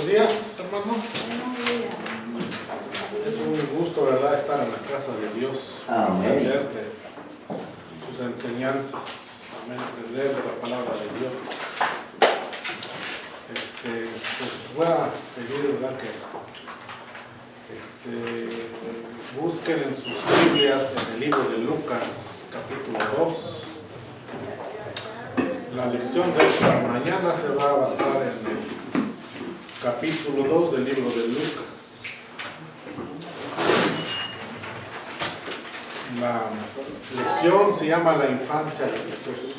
Buenos días, hermanos. Es un gusto, ¿verdad?, estar en la casa de Dios. Aprender de sus enseñanzas. Amén. Aprender de la palabra de Dios. Pues voy a pedir, ¿verdad?, que busquen en sus Biblias en el libro de Lucas, capítulo 2. La lección de esta mañana se va a basar en el capítulo 2 del libro de Lucas. La lección se llama La infancia de Jesús.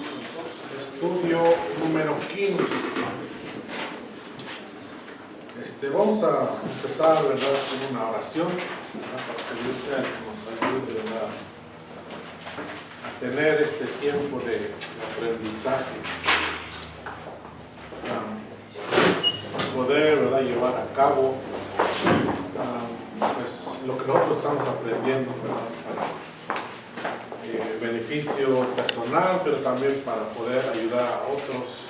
Estudio número 15. Vamos a empezar, ¿verdad?, con una oración, ¿verdad?, para que Dios sea que nos ayude, ¿verdad?, a tener este tiempo de aprendizaje, para poder, ¿verdad?, llevar a cabo pues lo que nosotros estamos aprendiendo, ¿verdad?, para beneficio personal, pero también para poder ayudar a otros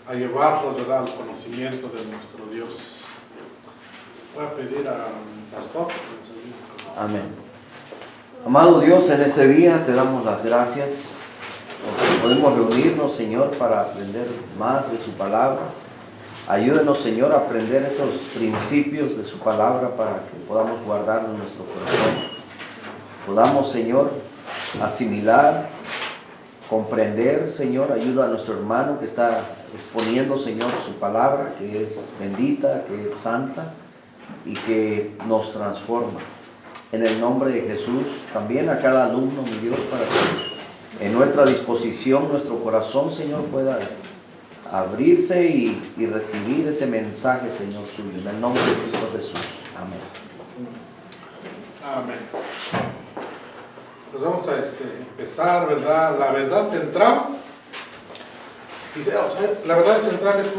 a llevarlos, ¿verdad?, al conocimiento de nuestro Dios. Voy a pedir al pastor. Amén. Amado Dios, en este día te damos las gracias porque podemos reunirnos, Señor, para aprender más de su palabra. Ayúdenos, Señor, a aprender esos principios de su palabra para que podamos guardarlos en nuestro corazón. Podamos, Señor, asimilar, comprender, Señor. Ayuda a nuestro hermano que está exponiendo, Señor, su palabra, que es bendita, que es santa y que nos transforma. En el nombre de Jesús, también a cada alumno, mi Dios, para que en nuestra disposición, nuestro corazón, Señor, pueda abrirse y recibir ese mensaje, Señor, suyo. En el nombre de Cristo Jesús. Amén. Amén. Pues vamos a empezar, ¿verdad? La verdad central. La verdad central es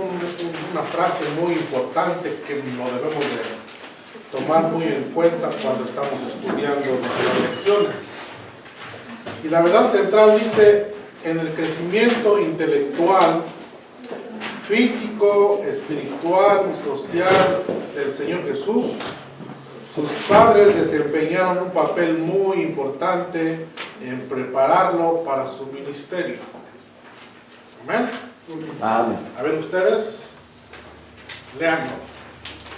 una frase muy importante que lo debemos de tomar muy en cuenta cuando estamos estudiando nuestras lecciones. Y la verdad central dice: en el crecimiento intelectual, físico, espiritual y social del Señor Jesús, sus padres desempeñaron un papel muy importante en prepararlo para su ministerio. Amén. Amén. A ver ustedes, leanlo.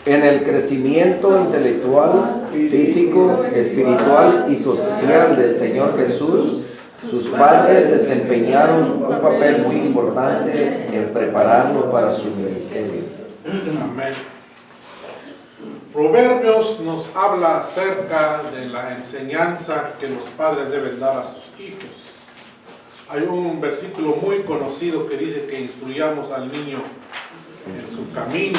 En el crecimiento intelectual, físico, espiritual y social del Señor Jesús, sus padres desempeñaron un papel muy importante en prepararlo para su ministerio. Amén. Proverbios nos habla acerca de la enseñanza que los padres deben dar a sus hijos. Hay un versículo muy conocido que dice que instruyamos al niño en su camino.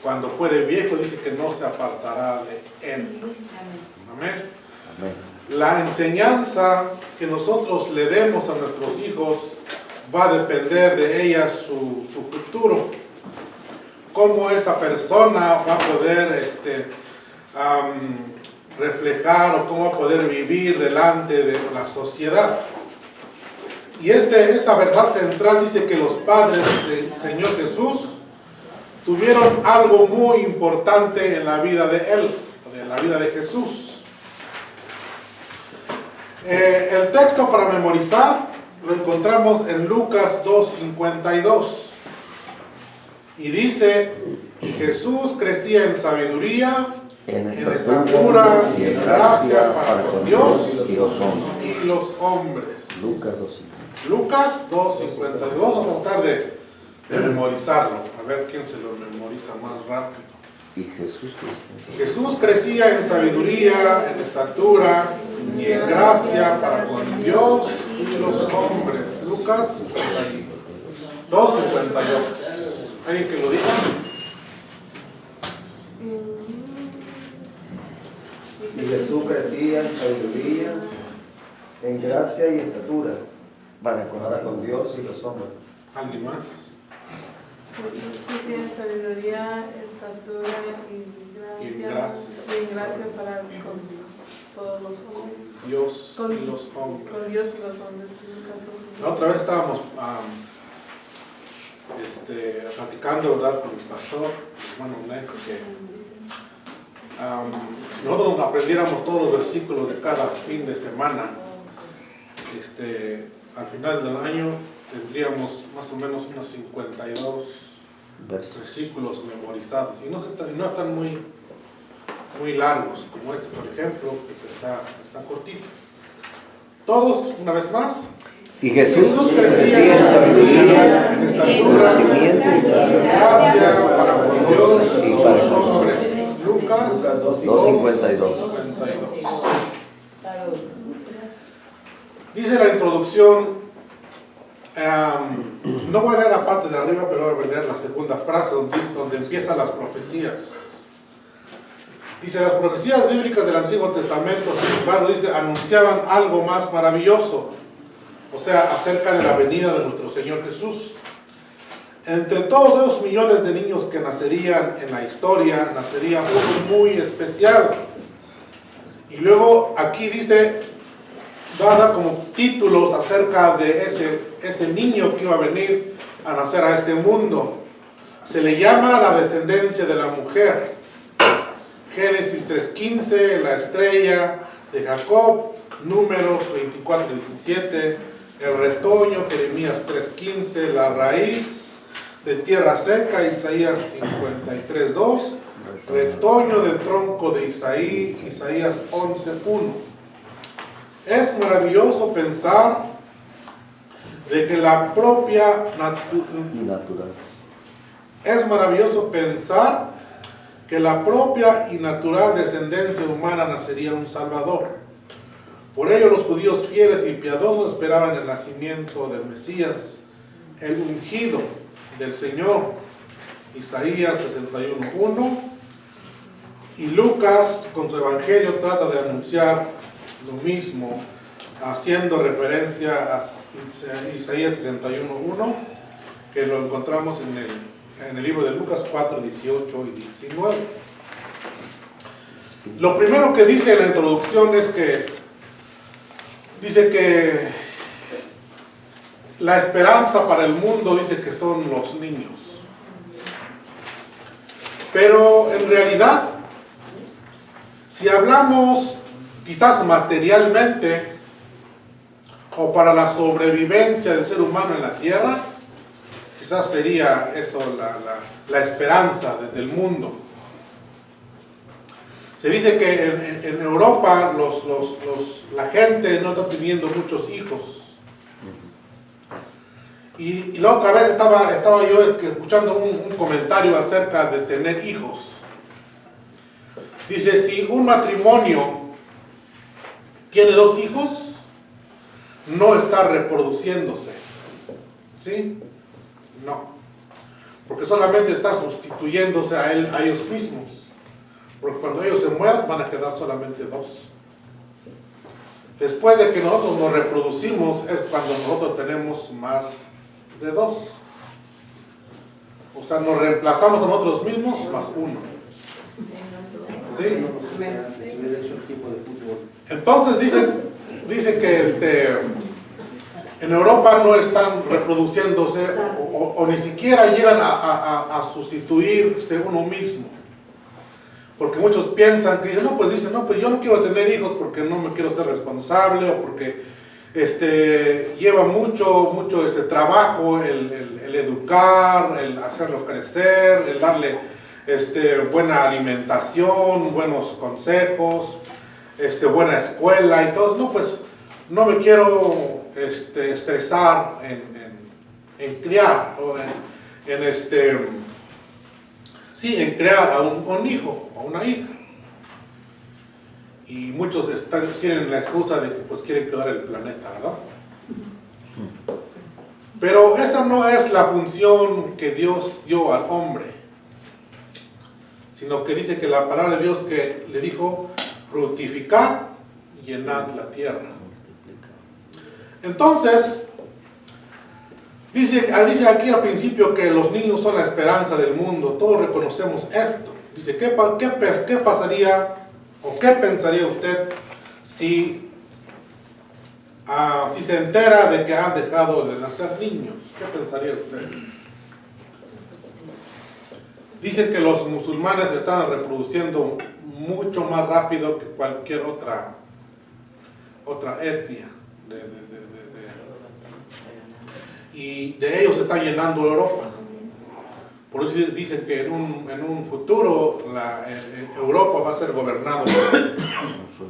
Cuando fuere viejo, dice que no se apartará de él. Amén. Amén. La enseñanza que nosotros le demos a nuestros hijos va a depender de ella su futuro. Cómo esta persona va a poder reflejar o cómo va a poder vivir delante de la sociedad. Y esta verdad central dice que los padres del Señor Jesús tuvieron algo muy importante en la vida de Él, en la vida de Jesús. El texto para memorizar lo encontramos en Lucas 2:52. Y dice: y Jesús crecía en sabiduría, en estatura y en gracia para con Dios y los hombres. Lucas 2:52. Vamos a tratar de memorizarlo. A ver quién se lo memoriza más rápido. Y Jesús crecía en sabiduría, en estatura y en gracia para con Dios y los hombres. Lucas 2:52. ¿Alguien que lo diga? Y Jesús crecía en sabiduría, en gracia y estatura para con Dios y los hombres. ¿Alguien más? Jesús crecía en sabiduría, estatura y gracia para con todos los hombres. Dios y los hombres. Con Dios y los hombres. La otra vez estábamos platicando, ¿verdad?, con el pastor, hermano Nex, que si nosotros aprendiéramos todos los versículos de cada fin de semana, al final del año tendríamos más o menos unos 52 versículos memorizados, y no están muy largos, como este, por ejemplo, que está cortito. Todos, una vez más. Y Jesús crecía en sabiduría, en en estatura, conocimiento y gracia para con Dios y y para los con hombres. Lucas 2:52. Dice la introducción, no voy a leer la parte de arriba, pero voy a leer la segunda frase donde empiezan las profecías. Dice, las profecías bíblicas del Antiguo Testamento, sin embargo, dice, anunciaban algo más maravilloso, o sea, acerca de la venida de nuestro Señor Jesús. Entre todos esos millones de niños que nacerían en la historia, nacería uno muy especial. Y luego aquí dice, va a dar como títulos acerca de ese niño que iba a venir a nacer a este mundo. Se le llama la descendencia de la mujer. Génesis 3:15, la estrella de Jacob, Números 24:17, el retoño, Jeremías 3:15, la raíz de tierra seca, Isaías 53:2, retoño del tronco de Isaías, Isaías 11:1. Es maravilloso pensar de que la propia y natural descendencia humana nacería un Salvador. Por ello los judíos fieles y piadosos esperaban el nacimiento del Mesías, el ungido del Señor. Isaías 61:1. Y Lucas con su evangelio trata de anunciar lo mismo, haciendo referencia a Isaías 61:1, que lo encontramos en el libro de Lucas 4:18 y 19. Lo primero que dice en la introducción es que dice que la esperanza para el mundo, dice que son los niños. Pero en realidad, si hablamos quizás materialmente o para la sobrevivencia del ser humano en la tierra, quizás sería eso la esperanza del mundo. Se dice que en Europa la gente no está teniendo muchos hijos. Y la otra vez estaba yo escuchando un comentario acerca de tener hijos. Dice, si un matrimonio tiene 2 hijos, no está reproduciéndose. ¿Sí? No. Porque solamente está sustituyéndose a ellos mismos. Porque cuando ellos se mueran van a quedar solamente 2. Después de que nosotros nos reproducimos es cuando nosotros tenemos más de 2. O sea, nos reemplazamos a nosotros mismos más 1. ¿Sí? Entonces dice que en Europa no están reproduciéndose o ni siquiera llegan a sustituirse uno mismo. Porque muchos piensan que dicen, pues yo no quiero tener hijos porque no me quiero ser responsable o porque lleva mucho trabajo el educar, el hacerlo crecer, el darle buena alimentación, buenos consejos, buena escuela y todo. No, pues no me quiero estresar en criar o en crear a un hijo o una hija. Y muchos tienen la excusa de que pues quieren cuidar el planeta, ¿verdad? Pero esa no es la función que Dios dio al hombre, sino que dice que la palabra de Dios que le dijo, fructificad y llenad la tierra. Entonces, dice aquí al principio que los niños son la esperanza del mundo. Todos reconocemos esto. Dice, ¿qué pasaría o qué pensaría usted si se entera de que han dejado de nacer niños? ¿Qué pensaría usted? Dicen que los musulmanes se están reproduciendo mucho más rápido que cualquier otra etnia. Y de ellos se está llenando Europa. Por eso dicen que en un futuro Europa va a ser gobernado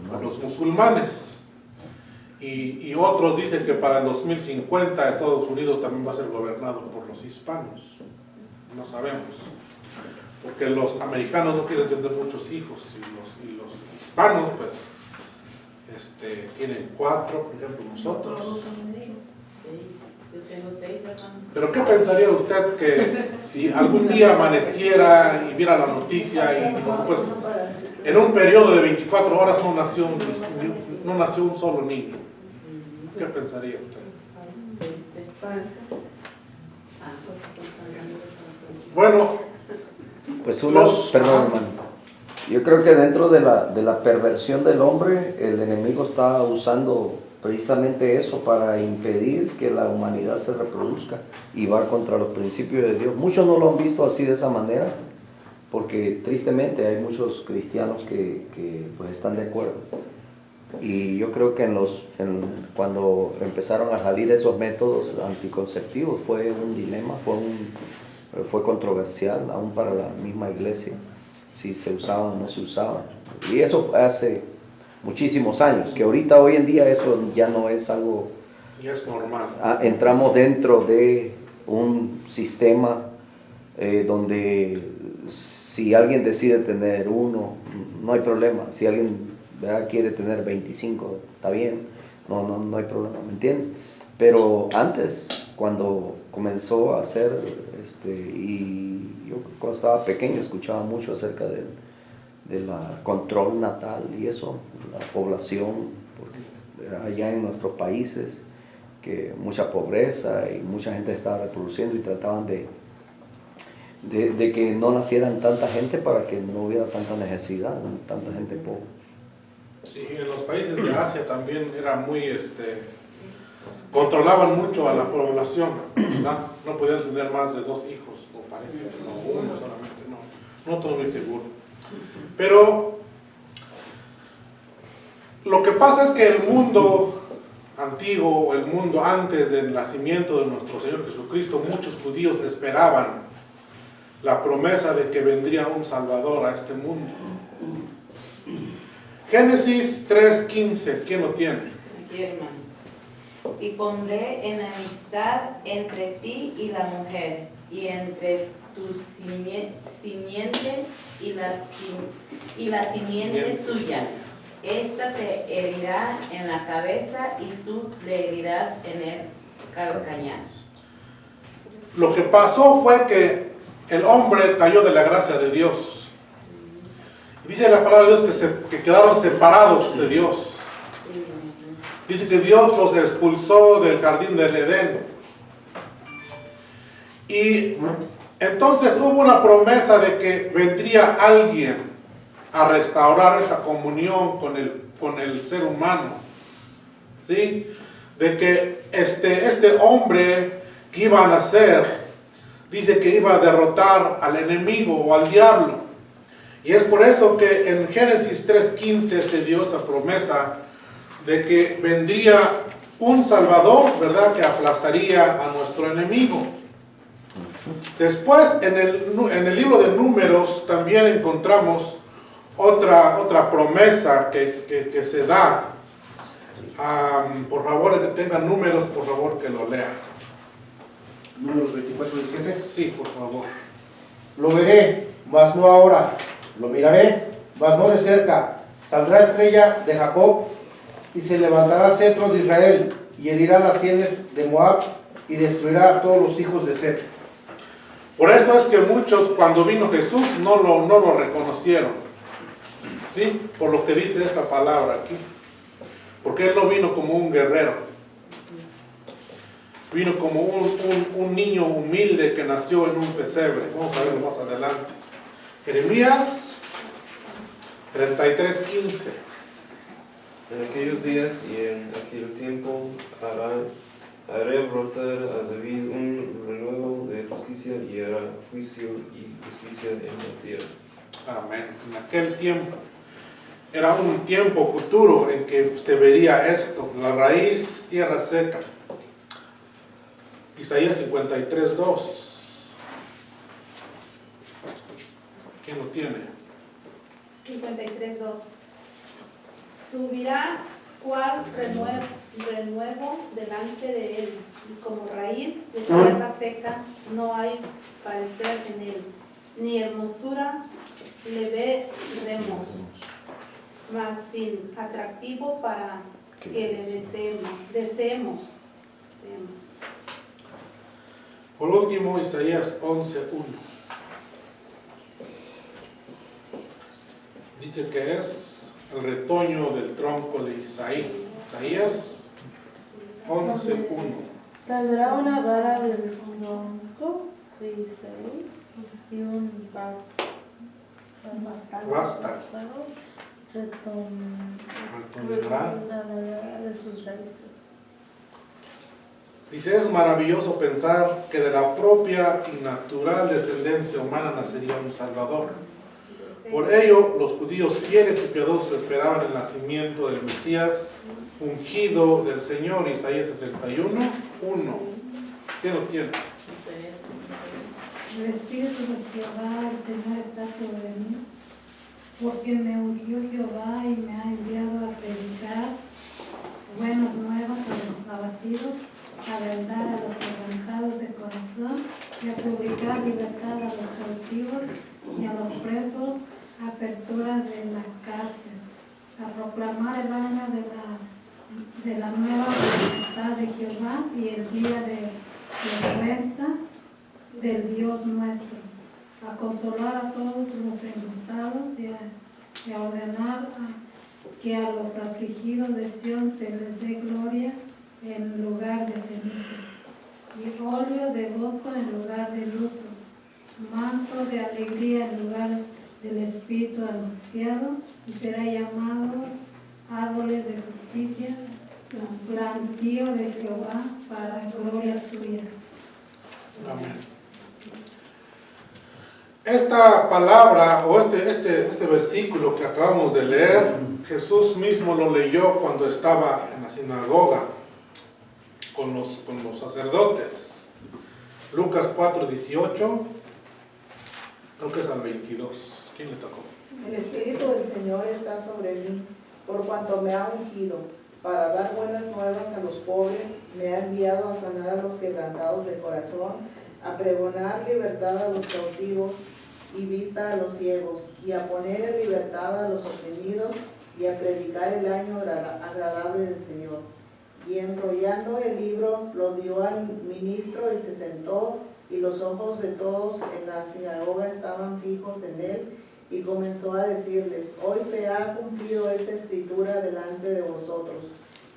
por los musulmanes. Y otros dicen que para el 2050 Estados Unidos también va a ser gobernado por los hispanos. No sabemos. Porque los americanos no quieren tener muchos hijos y los hispanos pues tienen 4, por ejemplo nosotros. Yo tengo 6 hermanos. Pero ¿qué pensaría usted que si algún día amaneciera y viera la noticia y pues en un periodo de 24 horas no nació un solo niño? ¿Qué pensaría usted? Bueno, pues perdón, hermano. Yo creo que dentro de la perversión del hombre, el enemigo está usando precisamente eso para impedir que la humanidad se reproduzca y va contra los principios de Dios. Muchos no lo han visto así de esa manera, porque tristemente hay muchos cristianos que pues están de acuerdo. Y yo creo que cuando empezaron a salir esos métodos anticonceptivos fue un dilema, fue controversial aún para la misma iglesia, si se usaban o no se usaban. Y eso hace muchísimos años, que hoy en día eso ya no es algo... Ya es normal. Entramos dentro de un sistema donde si alguien decide tener uno, no hay problema. Si alguien quiere tener 25, está bien, no hay problema, ¿me entienden? Pero antes, cuando comenzó a hacer, y yo cuando estaba pequeño escuchaba mucho acerca de la control natal y eso, la población, porque allá en nuestros países, que mucha pobreza y mucha gente estaba reproduciendo y trataban de que no nacieran tanta gente para que no hubiera tanta necesidad, tanta gente pobre. Sí, en los países de Asia también era muy, controlaban mucho a la población, ¿verdad? No podían tener más de 2 hijos, o parece, no, uno solamente, no estoy muy seguro. Pero lo que pasa es que el mundo antiguo, o el mundo antes del nacimiento de nuestro Señor Jesucristo, muchos judíos esperaban la promesa de que vendría un Salvador a este mundo. Génesis 3:15, ¿quién lo tiene? Aquí, hermano. Y pondré enemistad entre ti y la mujer, y entre tu simiente y la simiente suya. Esta te herirá en la cabeza y tú le herirás en el calcañar. Lo que pasó fue que el hombre cayó de la gracia de Dios. Dice la palabra de Dios que quedaron separados de Dios. Dice que Dios los expulsó del jardín del Edén. Y entonces hubo una promesa de que vendría alguien a restaurar esa comunión con el ser humano. ¿Sí? De que este hombre que iba a nacer, dice que iba a derrotar al enemigo o al diablo. Y es por eso que en Génesis 3:15 se dio esa promesa de que vendría un Salvador, ¿verdad?, que aplastaría a nuestro enemigo. Después, en el libro de Números también encontramos otra promesa que se da. Por favor, el que tenga Números, por favor, que lo lea. Números 24:17. Sí, por favor. Lo veré, mas no ahora. Lo miraré, mas no de cerca. Saldrá estrella de Jacob y se levantará cetro de Israel y herirá las sienes de Moab y destruirá a todos los hijos de Set. Por eso es que muchos, cuando vino Jesús, no lo reconocieron. ¿Sí? Por lo que dice esta palabra aquí. Porque Él no vino como un guerrero. Vino como un niño humilde que nació en un pesebre. Vamos a verlo más adelante. Jeremías 33:15. En aquellos días y en aquel tiempo harán Haré brotar a David un renuevo de justicia y hará juicio y justicia en la tierra. Amén. En aquel tiempo, era un tiempo futuro en que se vería esto, la raíz, tierra seca. Isaías 53:2. ¿Quién lo tiene? 53:2. Subirá cual renuevo delante de él, y como raíz de tierra seca no hay parecer en él, ni hermosura le veremos, mas sin atractivo para que le deseemos. Por último, Isaías 11:1. Dice que es el retoño del tronco de Isaí. Isaías 11:1. Saldrá una vara del tronco de Isaí y un Basta. Retornará de sus raíces. Dice, es maravilloso pensar que de la propia y natural descendencia humana nacería un Salvador. Por ello, los judíos fieles y piadosos esperaban el nacimiento del Mesías ungido del Señor. Isaías 61:1. ¿Quién lo tiene? El Espíritu de Jehová, el Señor, está sobre mí, porque me ungió Jehová y me ha enviado a predicar buenas nuevas a los abatidos, a vendar a los quebrantados de corazón y a publicar libertad a los cautivos y a los presos, apertura de la cárcel, a proclamar el año de la nueva voluntad de Jehová y el día de vergüenza del Dios nuestro, a consolar a todos los enlutados y a ordenar que a los afligidos de Sión se les dé gloria en lugar de ceniza, y óleo de gozo en lugar de luto, manto de alegría en lugar del espíritu angustiado, y será llamado árboles de justicia, plantío de Jehová para gloria suya. Amén. Esta palabra o este versículo que acabamos de leer, Jesús mismo lo leyó cuando estaba en la sinagoga con los sacerdotes. Lucas 4:18, creo que es al 22. ¿Quién le tocó? El Espíritu del Señor está sobre mí, por cuanto me ha ungido, para dar buenas nuevas a los pobres, me ha enviado a sanar a los quebrantados de corazón, a pregonar libertad a los cautivos y vista a los ciegos, y a poner en libertad a los oprimidos, y a predicar el año agradable del Señor. Y enrollando el libro, lo dio al ministro y se sentó, y los ojos de todos en la sinagoga estaban fijos en él, y comenzó a decirles, hoy se ha cumplido esta escritura delante de vosotros.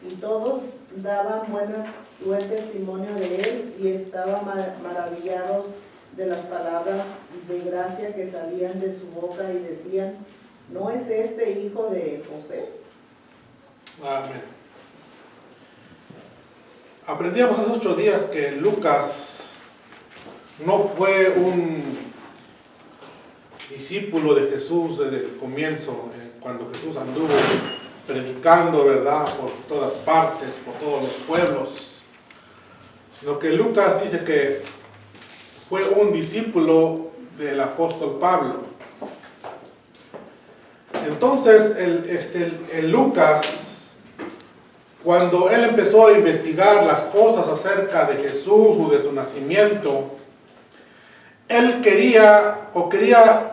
Y todos daban buen testimonio de él, y estaban maravillados de las palabras de gracia que salían de su boca, y decían, ¿no es este hijo de José? Amén. Aprendíamos hace 8 días que Lucas no fue un discípulo de Jesús desde el comienzo, cuando Jesús anduvo predicando, ¿verdad?, por todas partes, por todos los pueblos, sino que Lucas dice que fue un discípulo del apóstol Pablo. Entonces, el Lucas, cuando él empezó a investigar las cosas acerca de Jesús o de su nacimiento, él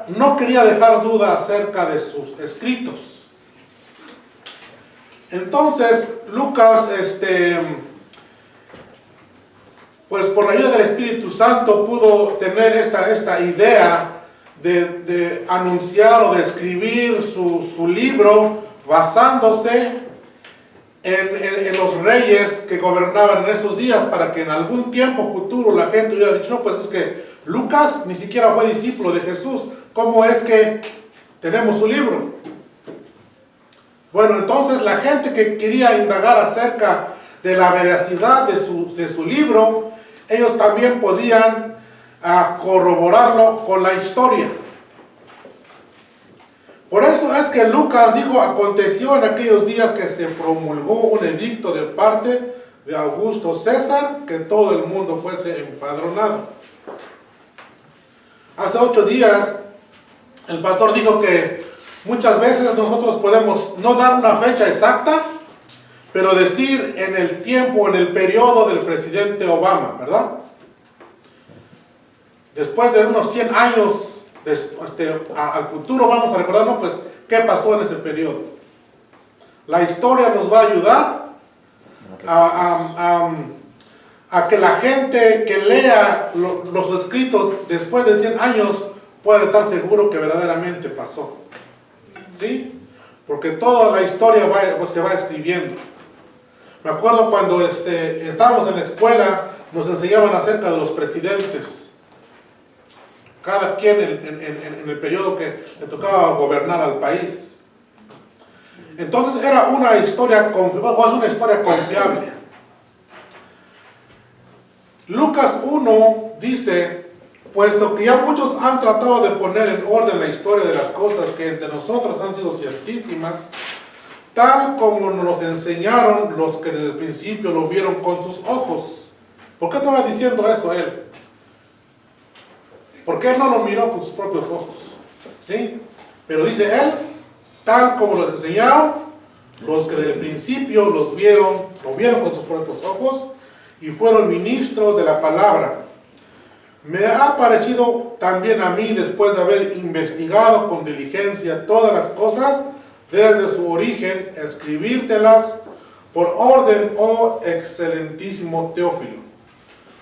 no quería dejar duda acerca de sus escritos. Entonces, Lucas, pues por la ayuda del Espíritu Santo pudo tener esta idea de anunciar o de escribir su libro basándose en los reyes que gobernaban en esos días, para que en algún tiempo futuro la gente hubiera dicho, no, pues es que Lucas ni siquiera fue discípulo de Jesús, ¿cómo es que tenemos su libro? Bueno, entonces la gente que quería indagar acerca de la veracidad de su libro, ellos también podían corroborarlo con la historia. Por eso es que Lucas dijo, aconteció en aquellos días que se promulgó un edicto de parte de Augusto César, que todo el mundo fuese empadronado. Hace 8 días, el pastor dijo que muchas veces nosotros podemos no dar una fecha exacta, pero decir en el tiempo, en el periodo del presidente Obama, ¿verdad? Después de unos 100 años al futuro vamos a recordarnos pues qué pasó en ese periodo. La historia nos va a ayudar a que la gente que lea los escritos después de 100 años pueda estar seguro que verdaderamente pasó. ¿Sí? Porque toda la historia se va escribiendo. Me acuerdo cuando estábamos en la escuela, nos enseñaban acerca de los presidentes. Cada quien en el periodo que le tocaba gobernar al país. Entonces era una historia, es una historia confiable. Lucas 1 dice, puesto que ya muchos han tratado de poner en orden la historia de las cosas que entre nosotros han sido ciertísimas, tal como nos enseñaron los que desde el principio lo vieron con sus ojos. ¿Por qué estaba diciendo eso él? Porque él no lo miró con sus propios ojos. ¿Sí? Pero dice él, tal como lo enseñaron, los que desde el principio lo vieron con sus propios ojos y fueron ministros de la palabra. Me ha parecido también a mí, después de haber investigado con diligencia todas las cosas, desde su origen, escribírtelas por orden, oh excelentísimo Teófilo,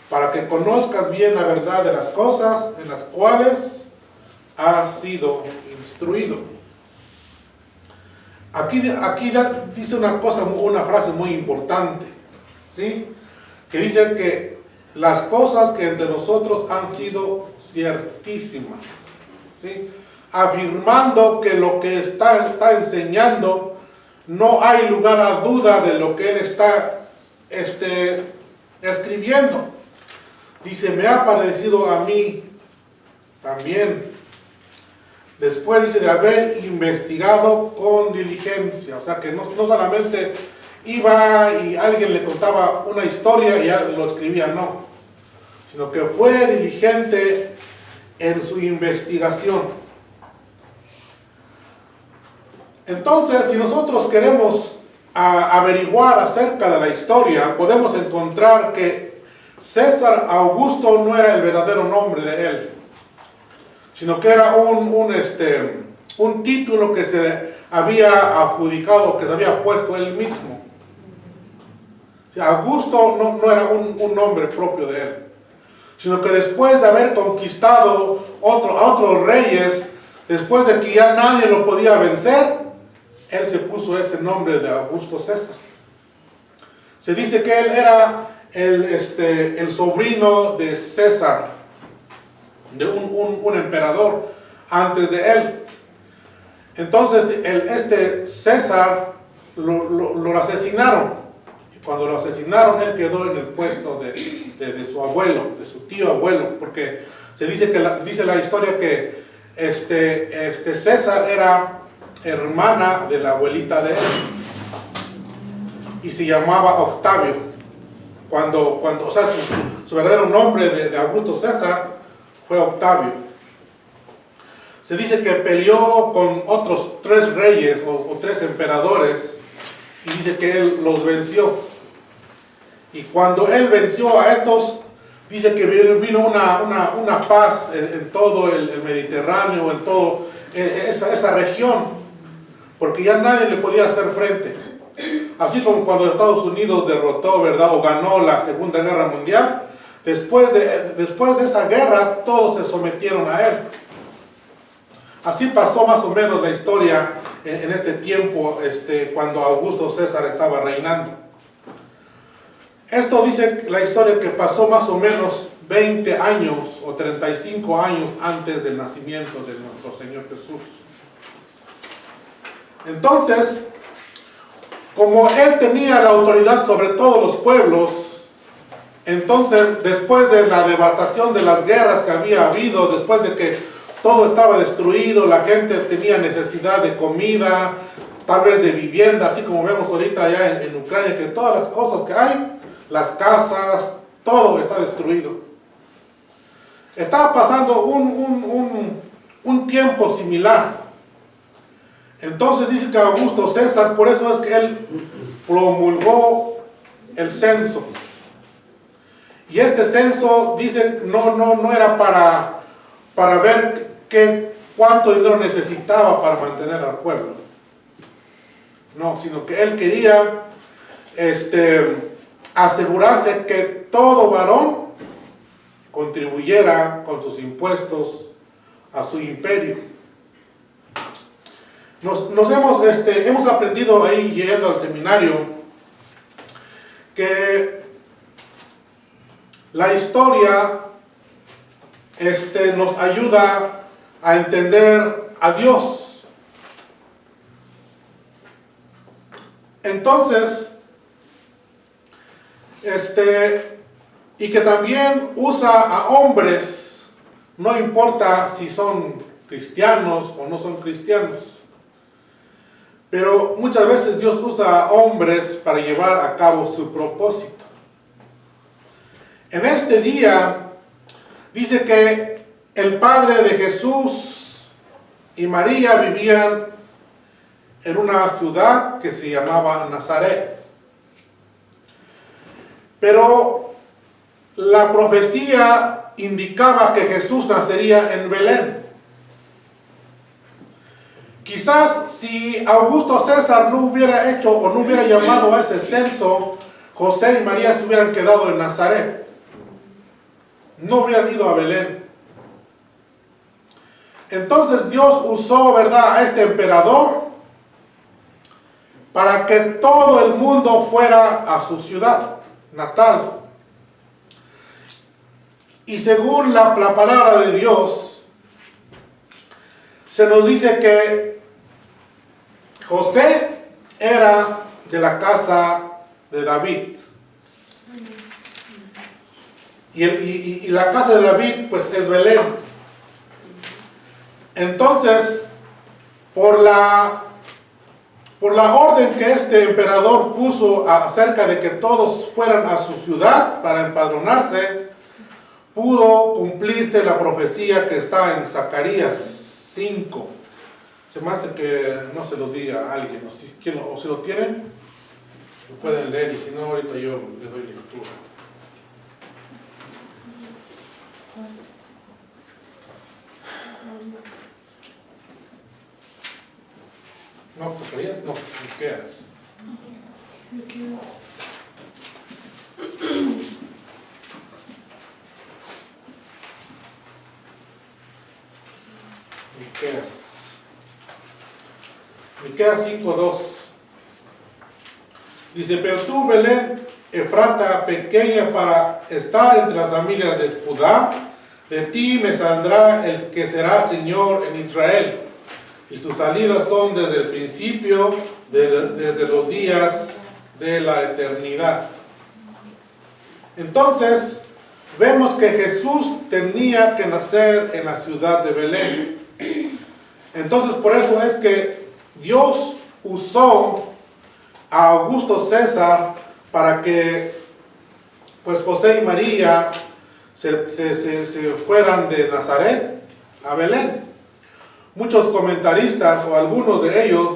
para que conozcas bien la verdad de las cosas en las cuales has sido instruido. Aquí dice una frase muy importante, ¿sí? Que dice que las cosas que entre nosotros han sido ciertísimas, ¿sí? Afirmando que lo que está enseñando no hay lugar a duda de lo que él está escribiendo. Dice, me ha parecido a mí también, después dice de haber investigado con diligencia, o sea que no solamente iba y alguien le contaba una historia y ya lo escribía, no, sino que fue diligente en su investigación. Entonces, si nosotros queremos averiguar acerca de la historia, podemos encontrar que César Augusto no era el verdadero nombre de él, sino que era un título que se había adjudicado, que se había puesto él mismo. O sea, Augusto no era un nombre propio de él, sino que después de haber conquistado a otros reyes, después de que ya nadie lo podía vencer, él se puso ese nombre de Augusto César. Se dice que él era el sobrino de César, de un emperador antes de él. Entonces César lo asesinaron, y cuando lo asesinaron él quedó en el puesto de su abuelo, de su tío abuelo, porque se dice dice la historia que César era hermana de la abuelita de él y se llamaba Octavio. O sea, su verdadero nombre de Augusto César fue Octavio. Se dice que peleó con otros 3 reyes o 3 emperadores y dice que él los venció. Y cuando él venció a estos, dice que vino una paz en todo el Mediterráneo, en toda esa región, porque ya nadie le podía hacer frente. Así como cuando Estados Unidos derrotó, ¿verdad?, o ganó la Segunda Guerra Mundial, después de esa guerra todos se sometieron a él. Así pasó más o menos la historia en este tiempo, cuando Augusto César estaba reinando. Esto dice la historia que pasó más o menos 20 años o 35 años antes del nacimiento de nuestro Señor Jesús. Entonces, como él tenía la autoridad sobre todos los pueblos, entonces después de la devastación de las guerras que había habido, después de que todo estaba destruido, la gente tenía necesidad de comida, tal vez de vivienda, así como vemos ahorita allá en Ucrania, que todas las cosas que hay, las casas, todo está destruido. Estaba pasando un tiempo similar. Entonces dice que Augusto César, por eso es que él promulgó el censo. Y este censo, dicen, no era para ver cuánto dinero necesitaba para mantener al pueblo. No, sino que él quería asegurarse que todo varón contribuyera con sus impuestos a su imperio. Hemos aprendido ahí, llegando al seminario, que la historia nos ayuda a entender a Dios. Entonces, y que también usa a hombres, no importa si son cristianos o no son cristianos. Pero muchas veces Dios usa a hombres para llevar a cabo su propósito. En este día dice que el padre de Jesús y María vivían en una ciudad que se llamaba Nazaret. Pero la profecía indicaba que Jesús nacería en Belén. Quizás si Augusto César no hubiera hecho o no hubiera llamado a ese censo, José y María se hubieran quedado en Nazaret. No hubieran ido a Belén. Entonces Dios usó, ¿verdad?, a este emperador para que todo el mundo fuera a su ciudad natal. Y según la palabra de Dios, se nos dice que José era de la casa de David. Y la casa de David pues es Belén. Entonces, por la orden que este emperador puso acerca de que todos fueran a su ciudad para empadronarse, pudo cumplirse la profecía que está en Zacarías 5. Se me hace que no se lo diga a alguien, o si lo tienen, lo pueden leer, y si no, ahorita yo les doy lectura. No, Zacarías, no, Miqueas. Miqueas 5:2 dice: pero tú, Belén, Efrata, pequeña para estar entre las familias de Judá, de ti me saldrá el que será Señor en Israel, y sus salidas son desde el principio, desde los días de la eternidad. Entonces, vemos que Jesús tenía que nacer en la ciudad de Belén. Entonces, por eso es que Dios usó a Augusto César para que pues José y María se fueran de Nazaret a Belén. Muchos comentaristas, o algunos de ellos,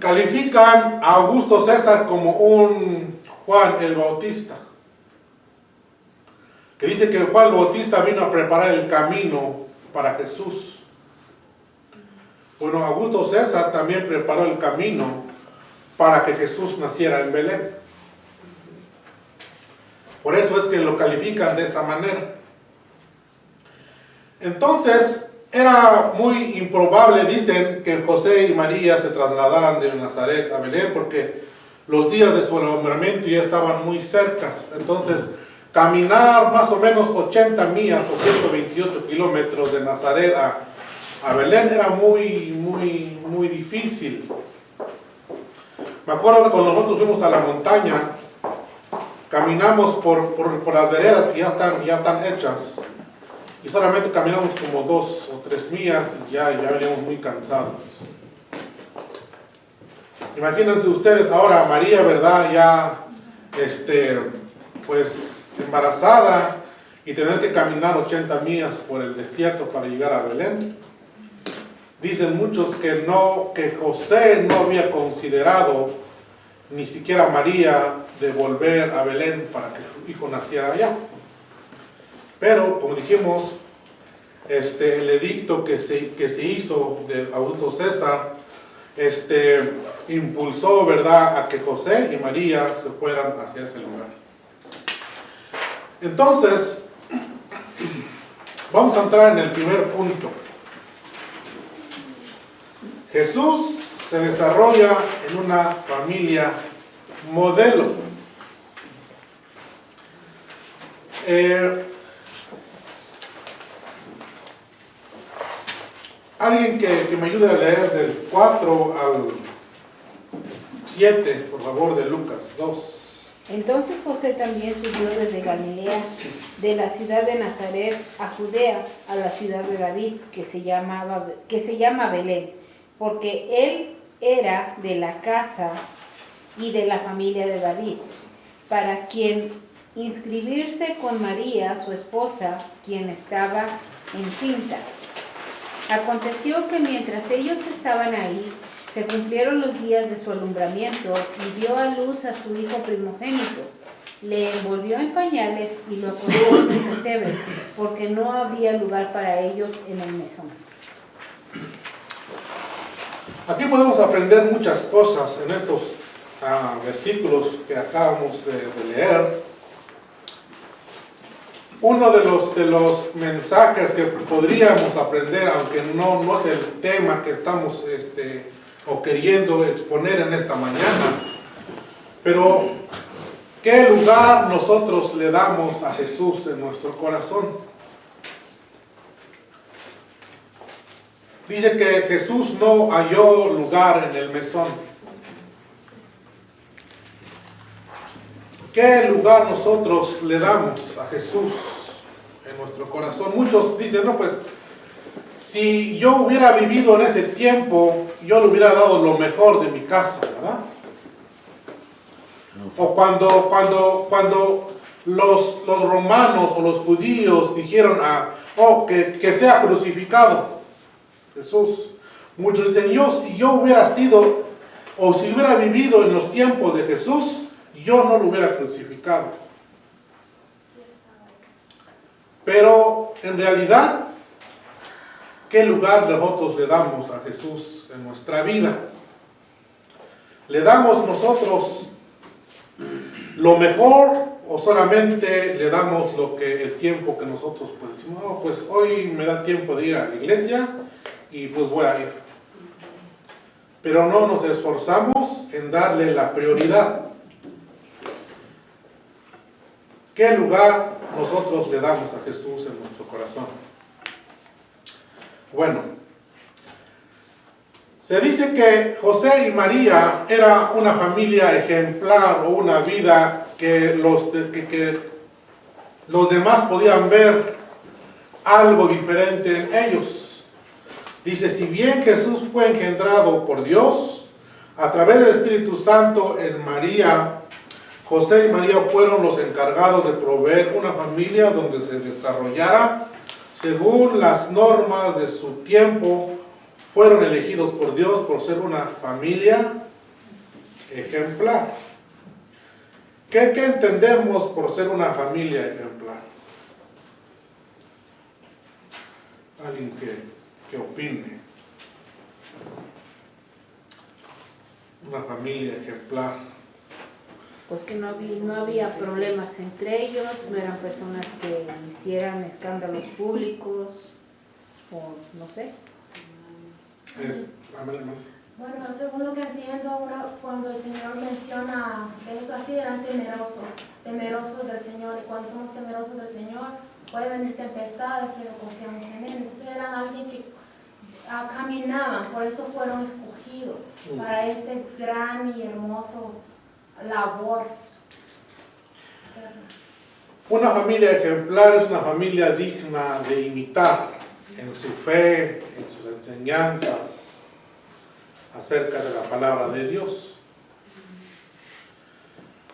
califican a Augusto César como un Juan el Bautista, que dice que Juan el Bautista vino a preparar el camino para Jesús. Bueno, Augusto César también preparó el camino para que Jesús naciera en Belén. Por eso es que lo califican de esa manera. Entonces, era muy improbable, dicen, que José y María se trasladaran de Nazaret a Belén, porque los días de su alumbramiento ya estaban muy cercas. Entonces, caminar más o menos 80 millas o 128 kilómetros de Nazaret a Belén era muy difícil. Me acuerdo que cuando nosotros fuimos a la montaña, caminamos por las veredas que ya están hechas, y solamente caminamos como 2 o 3 millas y ya veníamos muy cansados. Imagínense ustedes ahora, María, ¿verdad? Ya, pues, embarazada y tener que caminar 80 millas por el desierto para llegar a Belén. Dicen muchos que José no había considerado ni siquiera a María de volver a Belén para que su hijo naciera allá. Pero, como dijimos, el edicto que se hizo del Augusto César, impulsó, ¿verdad?, a que José y María se fueran hacia ese lugar. Entonces, vamos a entrar en el primer punto. Jesús se desarrolla en una familia modelo. Alguien que me ayude a leer del 4 al 7, por favor, de Lucas 2. Entonces José también subió desde Galilea, de la ciudad de Nazaret a Judea, a la ciudad de David, que se llama Belén, porque él era de la casa y de la familia de David, para quien inscribirse con María, su esposa, quien estaba encinta. Aconteció que mientras ellos estaban ahí, se cumplieron los días de su alumbramiento y dio a luz a su hijo primogénito. Le envolvió en pañales y lo acostó en un pesebre, porque no había lugar para ellos en el mesón. Aquí podemos aprender muchas cosas en estos versículos que acabamos de leer. Uno de los mensajes que podríamos aprender, aunque no es el tema que estamos o queriendo exponer en esta mañana, pero ¿qué lugar nosotros le damos a Jesús en nuestro corazón? Dice que Jesús no halló lugar en el mesón. ¿Qué lugar nosotros le damos a Jesús en nuestro corazón? Muchos dicen, no, pues, si yo hubiera vivido en ese tiempo, yo le hubiera dado lo mejor de mi casa, ¿verdad? O cuando los romanos o los judíos dijeron, que sea crucificado Jesús. Muchos dicen, si yo hubiera sido, o si hubiera vivido en los tiempos de Jesús, yo no lo hubiera crucificado. Pero en realidad, ¿qué lugar nosotros le damos a Jesús en nuestra vida? ¿Le damos nosotros lo mejor o solamente le damos el tiempo que nosotros pues decimos, pues hoy me da tiempo de ir a la iglesia y pues voy a ir? Pero no nos esforzamos en darle la prioridad. ¿Qué lugar nosotros le damos a Jesús en nuestro corazón? Bueno, se dice que José y María era una familia ejemplar o una vida que los demás podían ver algo diferente en ellos. Dice, si bien Jesús fue engendrado por Dios, a través del Espíritu Santo en María, José y María fueron los encargados de proveer una familia donde se desarrollara según las normas de su tiempo. Fueron elegidos por Dios por ser una familia ejemplar. ¿Qué entendemos por ser una familia ejemplar? Alguien que opine. Una familia ejemplar. Pues que no había problemas entre ellos, no eran personas que hicieran escándalos públicos, o no sé. Bueno, según lo que entiendo, cuando el Señor menciona eso así, eran temerosos del Señor, y cuando somos temerosos del Señor, puede venir tempestades, pero confiamos en Él. Entonces eran alguien que caminaban, por eso fueron escogidos para este gran y hermoso labor. Una familia ejemplar es una familia digna de imitar en su fe, en sus enseñanzas acerca de la palabra de Dios.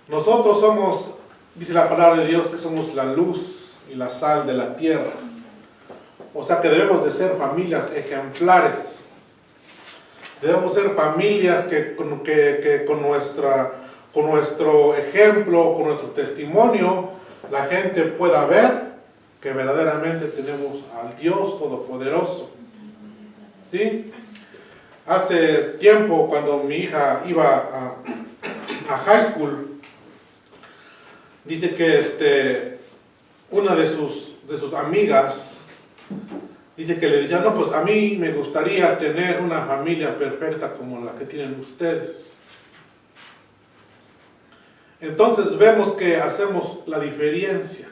Nosotros somos, dice la palabra de Dios, que somos la luz y la sal de la tierra. O sea que debemos de ser familias ejemplares. Debemos ser familias que con nuestro ejemplo, con nuestro testimonio, la gente pueda ver que verdaderamente tenemos al Dios Todopoderoso. ¿Sí? Hace tiempo, cuando mi hija iba a high school, dice que una de sus amigas, dice que le decía, no, pues a mí me gustaría tener una familia perfecta como la que tienen ustedes. Entonces vemos que hacemos la diferencia.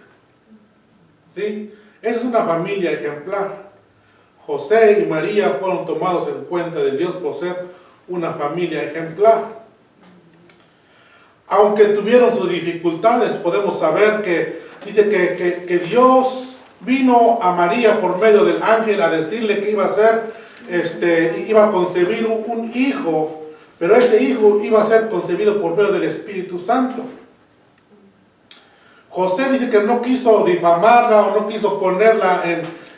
¿Sí? Esa es una familia ejemplar. José y María fueron tomados en cuenta de Dios por ser una familia ejemplar. Aunque tuvieron sus dificultades, podemos saber que dice que Dios vino a María por medio del ángel a decirle que iba a ser, iba a concebir un hijo. Pero este hijo iba a ser concebido por medio del Espíritu Santo. José dice que no quiso difamarla o no quiso ponerla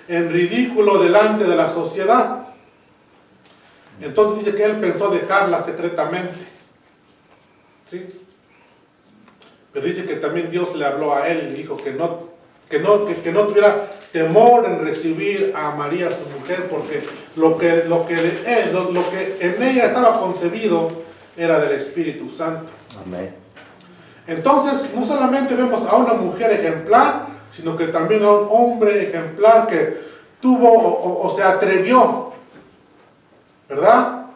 en ridículo delante de la sociedad. Entonces dice que él pensó dejarla secretamente. ¿Sí? Pero dice que también Dios le habló a él y le dijo que no tuviera temor en recibir a María, su mujer, porque lo que en ella estaba concebido era del Espíritu Santo. Amén. Entonces, no solamente vemos a una mujer ejemplar, sino que también a un hombre ejemplar que tuvo o se atrevió, ¿verdad?,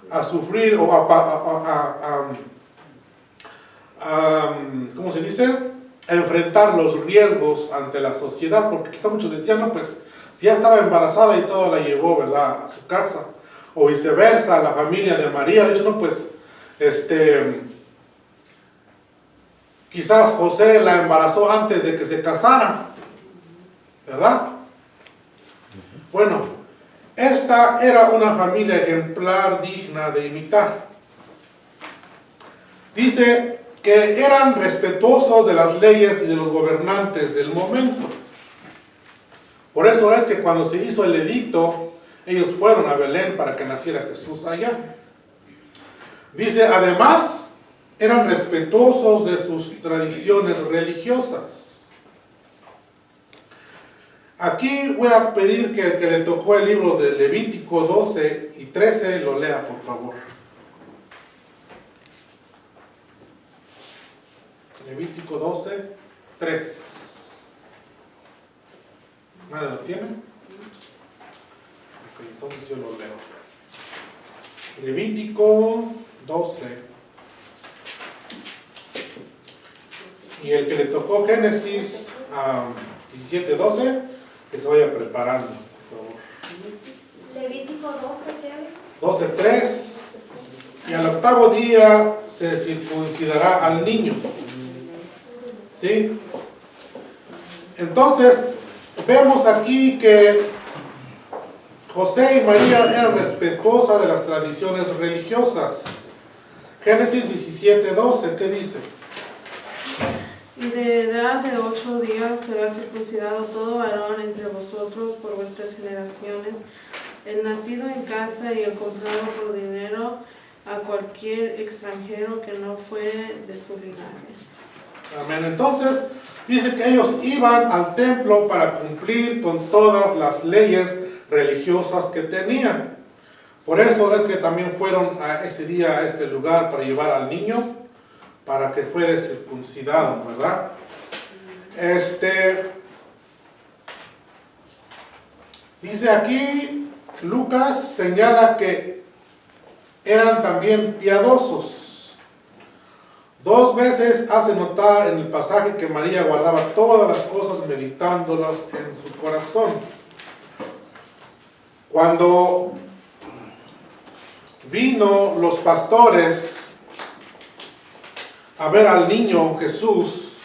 a sufrir o ¿cómo se dice?, a enfrentar los riesgos ante la sociedad, porque quizá muchos decían, no, pues, si ya estaba embarazada y todo la llevó, ¿verdad?, a su casa, o viceversa, la familia de María, de hecho, no, pues, quizás José la embarazó antes de que se casara, ¿verdad? Bueno, esta era una familia ejemplar digna de imitar. Dice que eran respetuosos de las leyes y de los gobernantes del momento. Por eso es que cuando se hizo el edicto, ellos fueron a Belén para que naciera Jesús allá. Dice, además, eran respetuosos de sus tradiciones religiosas. Aquí voy a pedir que el que le tocó el libro de Levítico 12 y 13 lo lea, por favor. Levítico 12, 3. ¿Nadie lo tiene? Ok, entonces yo lo leo. Levítico 12. Y el que le tocó Génesis 17, 12, que se vaya preparando, por favor. Levítico 12, ¿qué? 12, 3. Y al octavo día se circuncidará al niño. ¿Sí? Entonces, vemos aquí que José y María eran respetuosas de las tradiciones religiosas. Génesis 17, 12, ¿qué dice? Y de edad de 8 días será circuncidado todo varón entre vosotros por vuestras generaciones, el nacido en casa y el comprado por dinero a cualquier extranjero que no fuere de tu linaje. Amén. Entonces, dice que ellos iban al templo para cumplir con todas las leyes religiosas que tenían. Por eso es que también fueron a ese día a este lugar para llevar al niño, para que fuera circuncidado, ¿verdad? Dice aquí, Lucas señala que eran también piadosos. 2 veces hace notar en el pasaje que María guardaba todas las cosas meditándolas en su corazón. Cuando vino los pastores a ver al niño Jesús,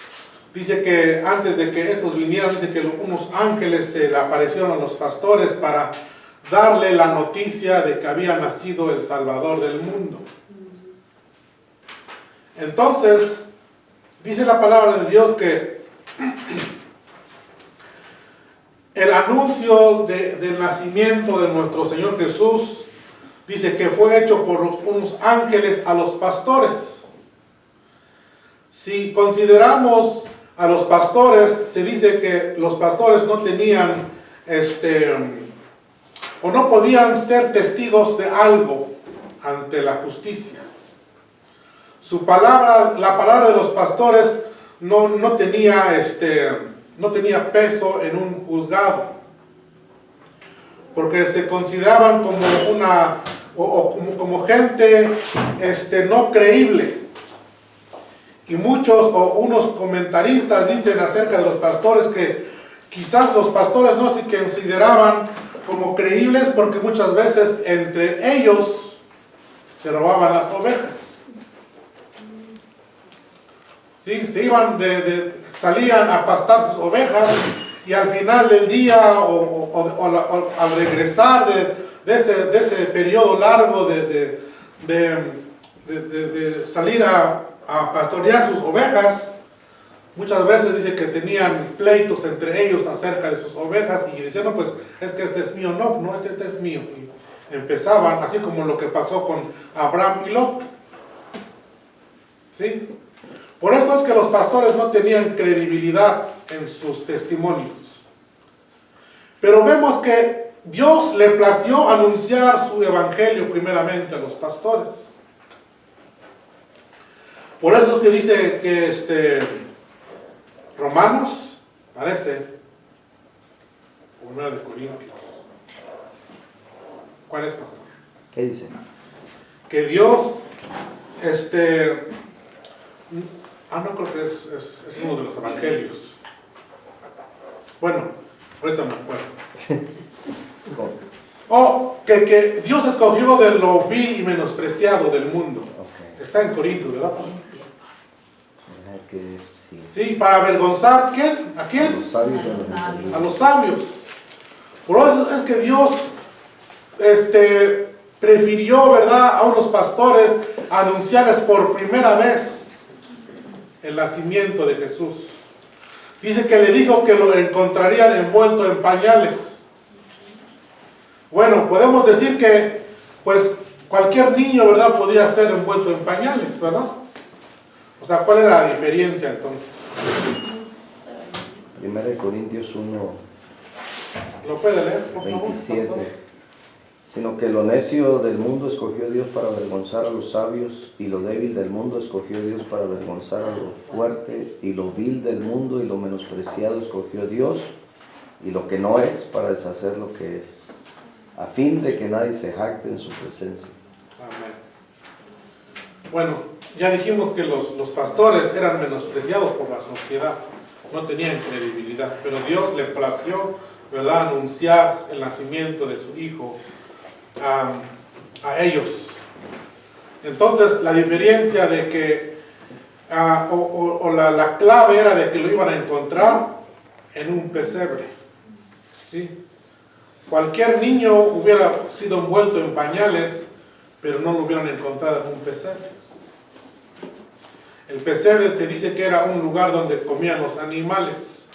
dice que antes de que estos vinieran, dice que unos ángeles se le aparecieron a los pastores para darle la noticia de que había nacido el Salvador del mundo. Entonces, dice la palabra de Dios que el anuncio del nacimiento de nuestro Señor Jesús, dice que fue hecho por unos ángeles a los pastores. Si consideramos a los pastores, se dice que los pastores no tenían, o no podían ser testigos de algo ante la justicia. Su palabra, la palabra de los pastores no tenía peso en un juzgado, porque se consideraban como como gente no creíble. Y unos comentaristas dicen acerca de los pastores que quizás los pastores no se consideraban como creíbles porque muchas veces entre ellos se robaban las ovejas. Sí, se iban salían a pastar sus ovejas y al final del día o al regresar de ese periodo largo de salir a pastorear sus ovejas, muchas veces dice que tenían pleitos entre ellos acerca de sus ovejas y decían, no, pues es que este es mío, no, este es mío. Y empezaban, así como lo que pasó con Abraham y Lot. ¿Sí? Por eso es que los pastores no tenían credibilidad en sus testimonios. Pero vemos que Dios le plació anunciar su evangelio primeramente a los pastores. Por eso es que dice que Romanos, parece, o 1 de Corintios. ¿Cuál es, pastor? ¿Qué dice? Que Dios, no creo que es uno de los evangelios. Bueno, ahorita me acuerdo. Que Dios escogió de lo vil y menospreciado del mundo. Okay. Está en Corintios, ¿verdad, pastor? Que sí. Sí, para avergonzar, ¿quién? ¿A quién? A los sabios. Por eso es que Dios prefirió, ¿verdad?, a unos pastores anunciarles por primera vez el nacimiento de Jesús. Dice que le dijo que lo encontrarían envuelto en pañales. Bueno, podemos decir que pues cualquier niño, ¿verdad?, podía ser envuelto en pañales, ¿verdad? O sea, ¿cuál era la diferencia entonces? 1 Corintios 1, ¿lo puede leer, por favor, 27. pastor? Sino que lo necio del mundo escogió Dios para avergonzar a los sabios, y lo débil del mundo escogió Dios para avergonzar a lo fuerte, y lo vil del mundo y lo menospreciado escogió Dios, y lo que no es para deshacer lo que es, a fin de que nadie se jacte en su presencia. Amén. Bueno, ya dijimos que los pastores eran menospreciados por la sociedad, no tenían credibilidad, pero Dios le plació, ¿verdad?, anunciar el nacimiento de su hijo a ellos. Entonces la diferencia de que la clave era de que lo iban a encontrar en un pesebre. ¿Sí? Cualquier niño hubiera sido envuelto en pañales, pero no lo hubieran encontrado en un pesebre. El pesebre se dice que era un lugar donde comían los animales.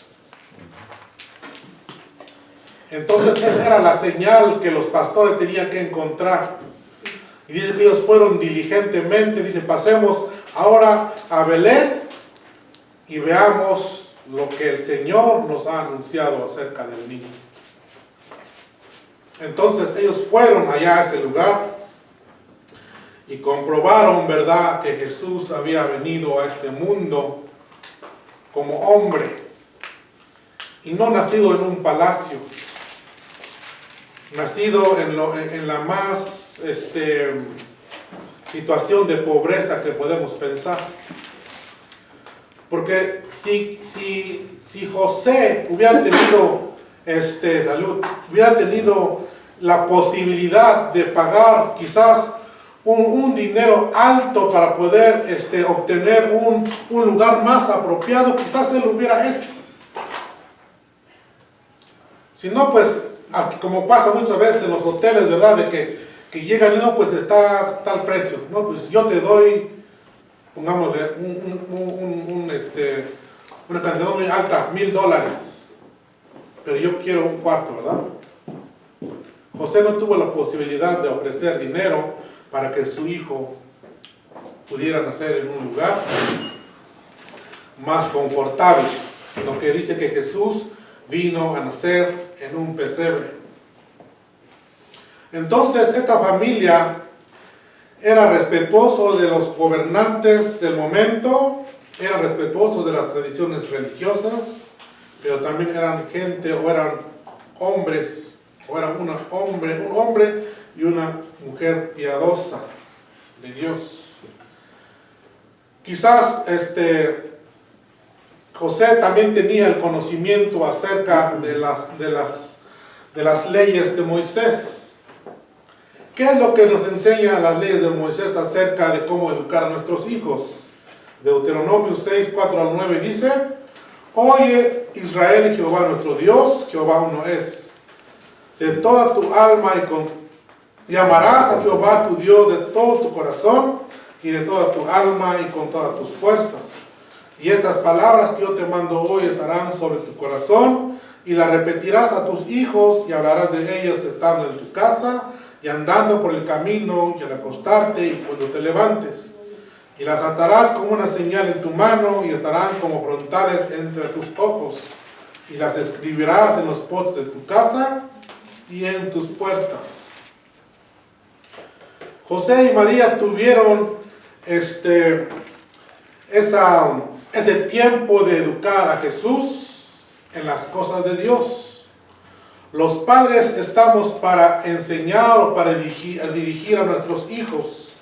Entonces esa era la señal que los pastores tenían que encontrar. Y dice que ellos fueron diligentemente, dice, pasemos ahora a Belén y veamos lo que el Señor nos ha anunciado acerca del niño. Entonces ellos fueron allá a ese lugar y comprobaron, ¿verdad?, que Jesús había venido a este mundo como hombre y no nacido en un palacio, nacido en la más situación de pobreza que podemos pensar. Porque si José hubiera tenido hubiera tenido la posibilidad de pagar quizás un dinero alto para poder obtener un lugar más apropiado, quizás él lo hubiera hecho. Si no, pues, como pasa muchas veces en los hoteles, ¿verdad? De que llegan y no, pues está tal precio, ¿no? Pues yo te doy, pongámosle, una cantidad muy alta, $1000, pero yo quiero un cuarto, ¿verdad? José no tuvo la posibilidad de ofrecer dinero para que su hijo pudiera nacer en un lugar más confortable, sino que dice que Jesús vino a nacer en un pesebre. Entonces esta familia era respetuoso de los gobernantes del momento, era respetuoso de las tradiciones religiosas, pero también eran gente, o eran hombres, o eran un hombre y una mujer piadosa de Dios. Quizás José también tenía el conocimiento acerca de las leyes de Moisés. ¿Qué es lo que nos enseña las leyes de Moisés acerca de cómo educar a nuestros hijos? Deuteronomio 6, 4 al 9 dice: Oye Israel, Jehová nuestro Dios, Jehová uno es. De toda tu alma y amarás a Jehová tu Dios de todo tu corazón y de toda tu alma y con todas tus fuerzas. Y estas palabras que yo te mando hoy estarán sobre tu corazón, y las repetirás a tus hijos, y hablarás de ellas estando en tu casa, y andando por el camino, y al acostarte, y cuando te levantes. Y las atarás como una señal en tu mano, y estarán como frontales entre tus ojos. Y las escribirás en los postes de tu casa y en tus puertas. José y María tuvieron ese tiempo de educar a Jesús en las cosas de Dios. Los padres estamos para enseñar o para dirigir a nuestros hijos,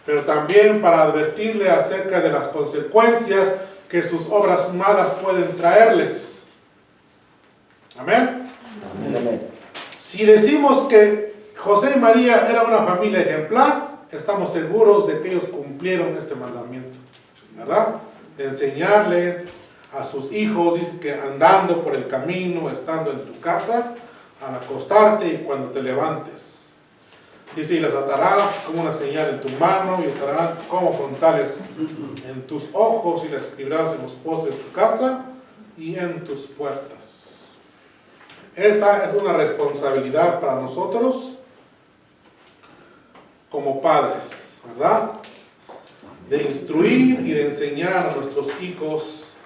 pero también para advertirle acerca de las consecuencias que sus obras malas pueden traerles. Amén. Amén. Si decimos que José y María era una familia ejemplar, estamos seguros de que ellos cumplieron este mandamiento, ¿verdad? De enseñarles a sus hijos, dice que andando por el camino, estando en tu casa, al acostarte y cuando te levantes. Dice, y las atarás como una señal en tu mano, y estarán como frontales en tus ojos, y las escribirás en los postes de tu casa y en tus puertas. Esa es una responsabilidad para nosotros como padres, ¿verdad? De instruir y de enseñar a nuestros hijos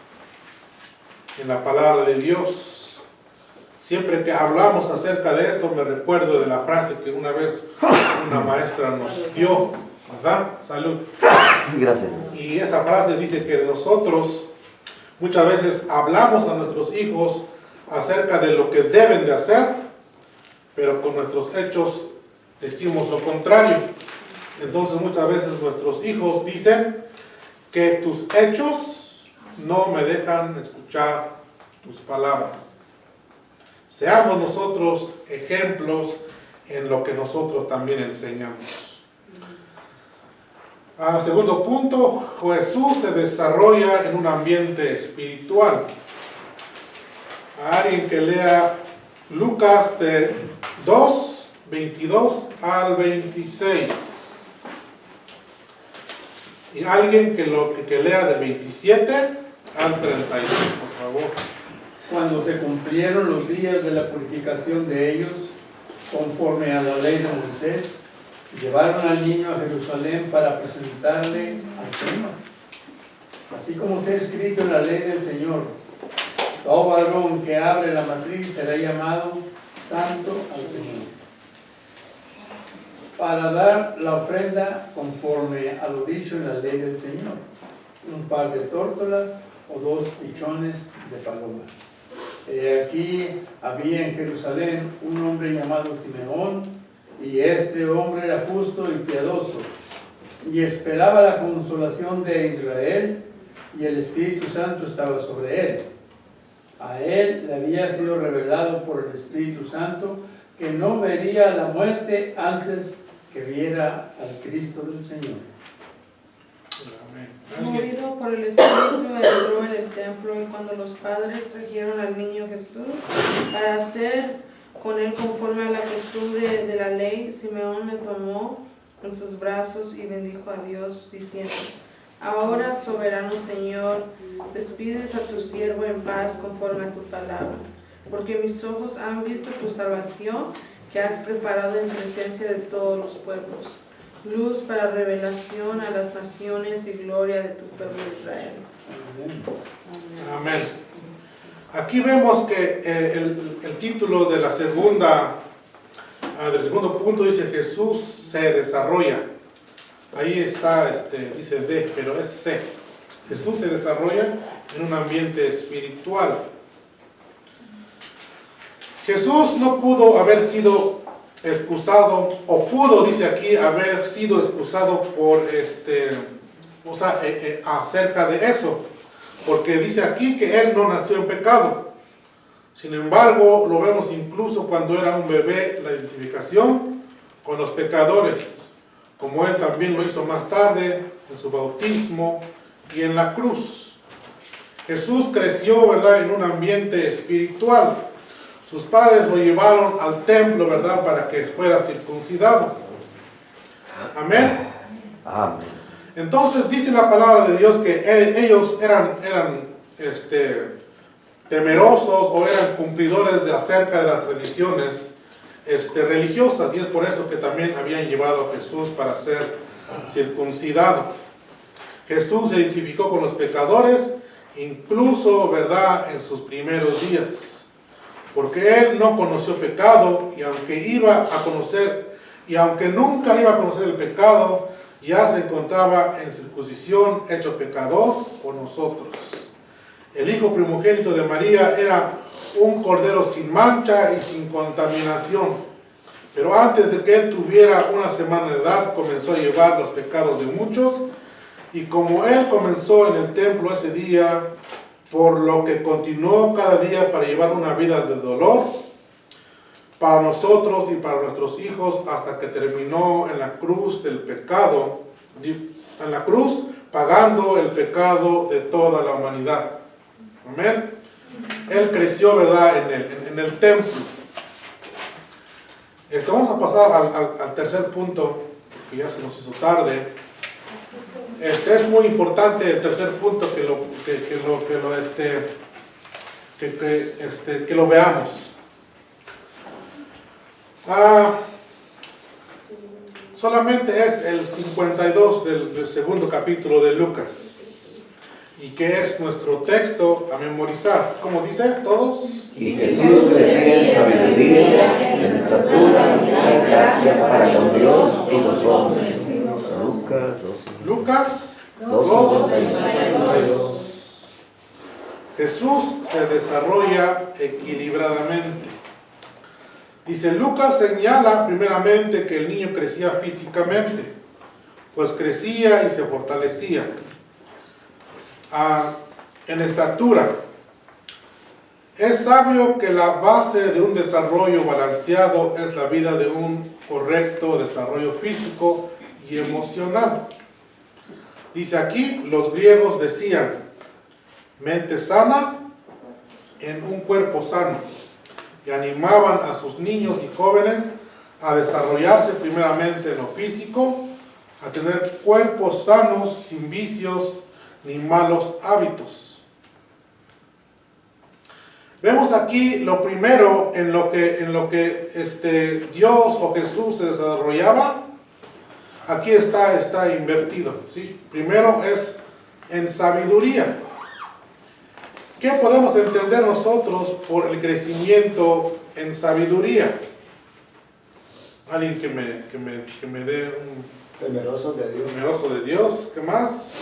en la palabra de Dios. Siempre que hablamos acerca de esto, me recuerdo de la frase que una vez una maestra nos dio, ¿verdad? Salud. Gracias. Y esa frase dice que nosotros muchas veces hablamos a nuestros hijos acerca de lo que deben de hacer, pero con nuestros hechos decimos lo contrario. Entonces muchas veces nuestros hijos dicen que tus hechos no me dejan escuchar tus palabras. Seamos nosotros ejemplos en lo que nosotros también enseñamos. Segundo punto, Jesús se desarrolla en un ambiente espiritual. Alguien que lea Lucas 2, 22 al 26. Y alguien que lea del 27 al 32, por favor. Cuando se cumplieron los días de la purificación de ellos, conforme a la ley de Moisés, llevaron al niño a Jerusalén para presentarle al Señor. Así como está escrito en la ley del Señor, todo varón que abre la matriz será llamado santo al Señor. Para dar la ofrenda conforme a lo dicho en la ley del Señor, un par de tórtolas o 2 pichones de paloma. Aquí había en Jerusalén un hombre llamado Simeón, y este hombre era justo y piadoso, y esperaba la consolación de Israel, y el Espíritu Santo estaba sobre él. A él le había sido revelado por el Espíritu Santo que no vería la muerte antes que viera al Cristo del Señor. Movido por el Espíritu, entró en el templo, y cuando los padres trajeron al niño Jesús para hacer con él conforme a la costumbre de la ley, Simeón le tomó en sus brazos y bendijo a Dios, diciendo: Ahora, soberano Señor, despides a tu siervo en paz conforme a tu palabra, porque mis ojos han visto tu salvación, que has preparado en presencia de todos los pueblos, luz para revelación a las naciones y gloria de tu pueblo Israel. Amén. Aquí vemos que el título de del segundo punto dice: Jesús se desarrolla. Ahí está, dice D, pero es C. Jesús se desarrolla en un ambiente espiritual. Jesús no pudo haber sido excusado, o pudo, dice aquí, haber sido excusado por acerca de eso, porque dice aquí que él no nació en pecado. Sin embargo, lo vemos incluso cuando era un bebé, la identificación con los pecadores, como él también lo hizo más tarde en su bautismo y en la cruz. Jesús creció, ¿verdad?, en un ambiente espiritual. Sus padres lo llevaron al templo, ¿verdad?, para que fuera circuncidado. Amén. Amén. Entonces dice la palabra de Dios que ellos eran temerosos o eran cumplidores acerca de las tradiciones religiosas, y es por eso que también habían llevado a Jesús para ser circuncidado. Jesús se identificó con los pecadores, incluso, ¿verdad?, en sus primeros días. Porque él no conoció pecado, y aunque nunca iba a conocer el pecado, ya se encontraba en circuncisión, hecho pecador por nosotros. El hijo primogénito de María era un cordero sin mancha y sin contaminación. Pero antes de que él tuviera una semana de edad, comenzó a llevar los pecados de muchos, y como él comenzó en el templo ese día, por lo que continuó cada día para llevar una vida de dolor para nosotros y para nuestros hijos, hasta que terminó en la cruz del pecado, en la cruz pagando el pecado de toda la humanidad. Amén. Él creció, ¿verdad?, en el templo. Vamos a pasar al tercer punto, que ya se nos hizo tarde. Es muy importante el tercer punto que lo veamos. Solamente es el 52 del segundo capítulo de Lucas, y que es nuestro texto a memorizar. ¿Cómo dice? ¿Todos? Y Jesús crecía en sabiduría, en estatura, en gracia para con Dios y los hombres. Lucas 2:52. Jesús se desarrolla equilibradamente. Dice, Lucas señala primeramente que el niño crecía físicamente, pues crecía y se fortalecía en estatura. Es sabio que la base de un desarrollo balanceado es la vida de un correcto desarrollo físico y emocional. Dice aquí, los griegos decían, mente sana en un cuerpo sano, y animaban a sus niños y jóvenes a desarrollarse primeramente en lo físico, a tener cuerpos sanos, sin vicios ni malos hábitos. Vemos aquí lo primero en lo que Dios o Jesús se desarrollaba. Aquí está invertido, ¿sí? Primero es en sabiduría. ¿Qué podemos entender nosotros por el crecimiento en sabiduría? Alguien que me dé un... Temeroso de Dios. Temeroso de Dios. ¿Qué más?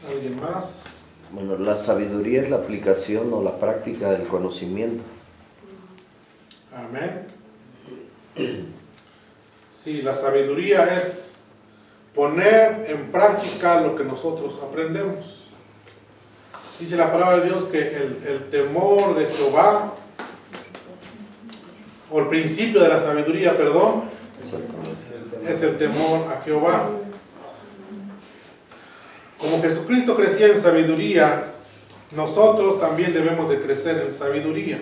¿Alguien más? Bueno, la sabiduría es la aplicación o la práctica del conocimiento. Amén. Sí, la sabiduría es poner en práctica lo que nosotros aprendemos. Dice la palabra de Dios que el temor de Jehová, o el principio de la sabiduría, perdón, es el temor a Jehová. Como Jesucristo crecía en sabiduría, nosotros también debemos de crecer en sabiduría.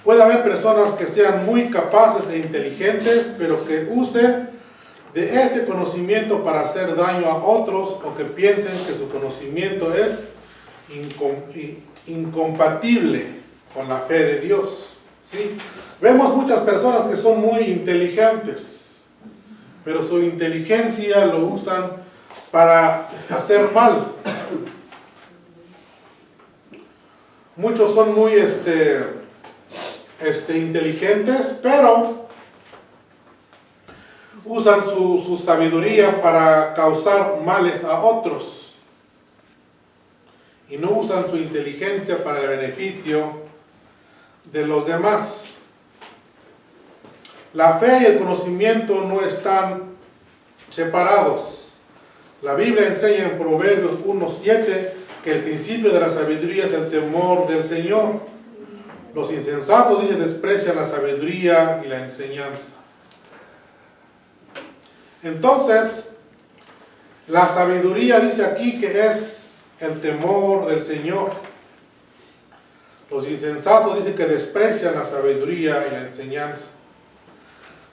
Puede haber personas que sean muy capaces e inteligentes, pero que usen de este conocimiento para hacer daño a otros, o que piensen que su conocimiento es incompatible con la fe de Dios. ¿Sí? Vemos muchas personas que son muy inteligentes, pero su inteligencia lo usan para hacer mal. Muchos son muy inteligentes, pero usan su sabiduría para causar males a otros, y no usan su inteligencia para el beneficio de los demás. La fe y el conocimiento no están separados. La Biblia enseña en Proverbios 1:7 que el principio de la sabiduría es el temor del Señor. Los insensatos, dice, desprecian la sabiduría y la enseñanza. Entonces, la sabiduría dice aquí que es el temor del Señor. Los insensatos dicen que desprecian la sabiduría y la enseñanza.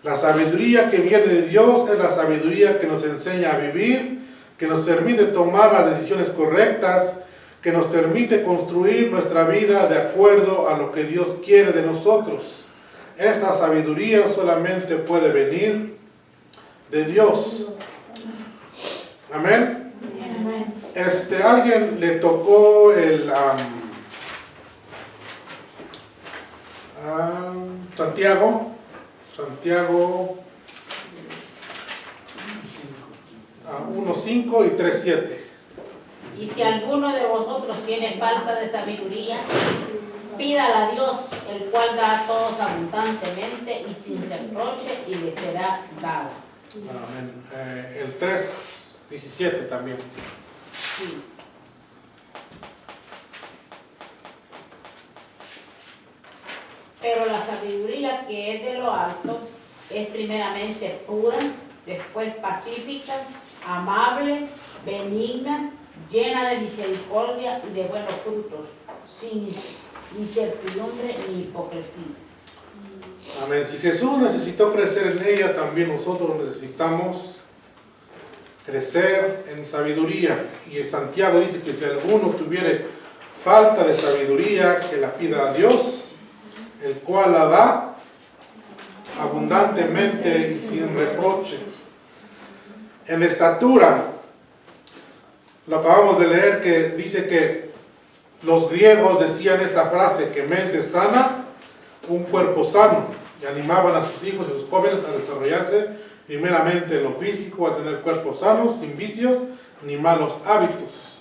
La sabiduría que viene de Dios es la sabiduría que nos enseña a vivir, que nos permite tomar las decisiones correctas, que nos permite construir nuestra vida de acuerdo a lo que Dios quiere de nosotros. Esta sabiduría solamente puede venir de Dios. Amén. Alguien le tocó el Santiago 1:5 y 3:7. Y si alguno de vosotros tiene falta de sabiduría, pídala a Dios, el cual da a todos abundantemente y sin reproche, y le será dado. Amén. El 3:17 también. Sí. Pero la sabiduría que es de lo alto es primeramente pura, después pacífica, amable, benigna, llena de misericordia y de buenos frutos, sin incertidumbre ni hipocresía. Amén. Si Jesús necesitó crecer en ella, también nosotros necesitamos crecer en sabiduría. Y Santiago dice que si alguno tuviere falta de sabiduría, que la pida a Dios, el cual la da abundantemente y sin reproche. En estatura, lo acabamos de leer, que dice que los griegos decían esta frase, que mente sana, un cuerpo sano, y animaban a sus hijos y a sus jóvenes a desarrollarse primeramente en lo físico, a tener cuerpos sanos, sin vicios ni malos hábitos.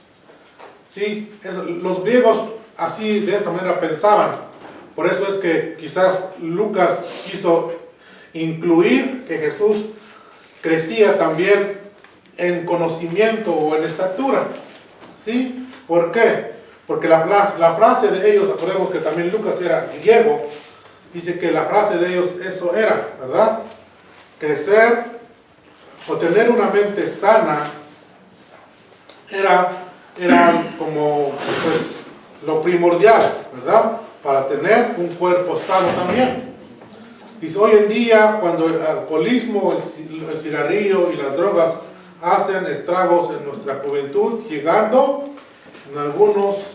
Sí, los griegos así, de esa manera pensaban. Por eso es que quizás Lucas quiso incluir que Jesús crecía también en conocimiento o en estatura. ¿Sí? ¿Por qué? Porque la frase de ellos, acordemos que también Lucas era griego, dice que la frase de ellos eso era, ¿verdad? Crecer o tener una mente sana era como pues lo primordial, ¿verdad? Para tener un cuerpo sano también. Dice, hoy en día, cuando el alcoholismo, el cigarrillo y las drogas hacen estragos en nuestra juventud, llegando en algunos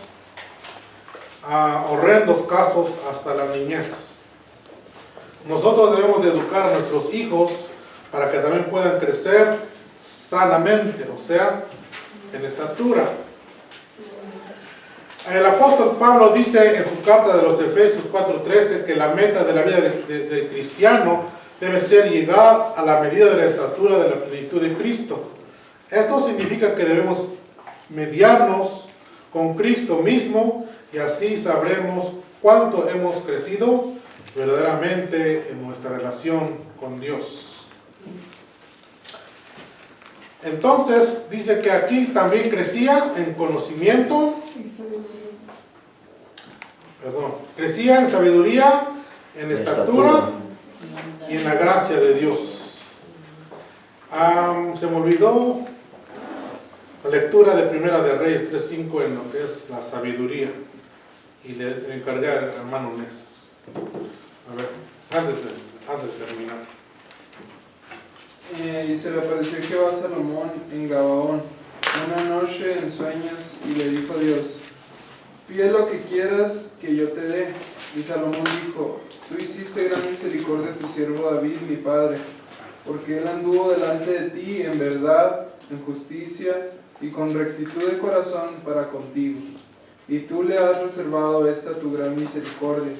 horrendos casos hasta la niñez. Nosotros debemos de educar a nuestros hijos para que también puedan crecer sanamente, o sea, en estatura. El apóstol Pablo dice en su carta de los Efesios 4:13 que la meta de la vida del cristiano debe ser llegar a la medida de la estatura de la plenitud de Cristo. Esto significa que debemos mediarnos con Cristo mismo, y así sabremos cuánto hemos crecido verdaderamente en nuestra relación con Dios. Entonces dice que aquí también crecía en conocimiento, crecía en sabiduría, en estatura y en la gracia de Dios. Se me olvidó la lectura de Primera de Reyes 3:5 en lo que es la sabiduría, y le encargué al hermano Nes. A ver, antes de terminar. Y se le apareció Jehová a Salomón en Gabaón una noche en sueños, y le dijo Dios: pide lo que quieras que yo te dé. Y Salomón dijo: tú hiciste gran misericordia a tu siervo David, mi padre, porque él anduvo delante de ti en verdad, en justicia y con rectitud de corazón para contigo. Y tú le has reservado esta tu gran misericordia,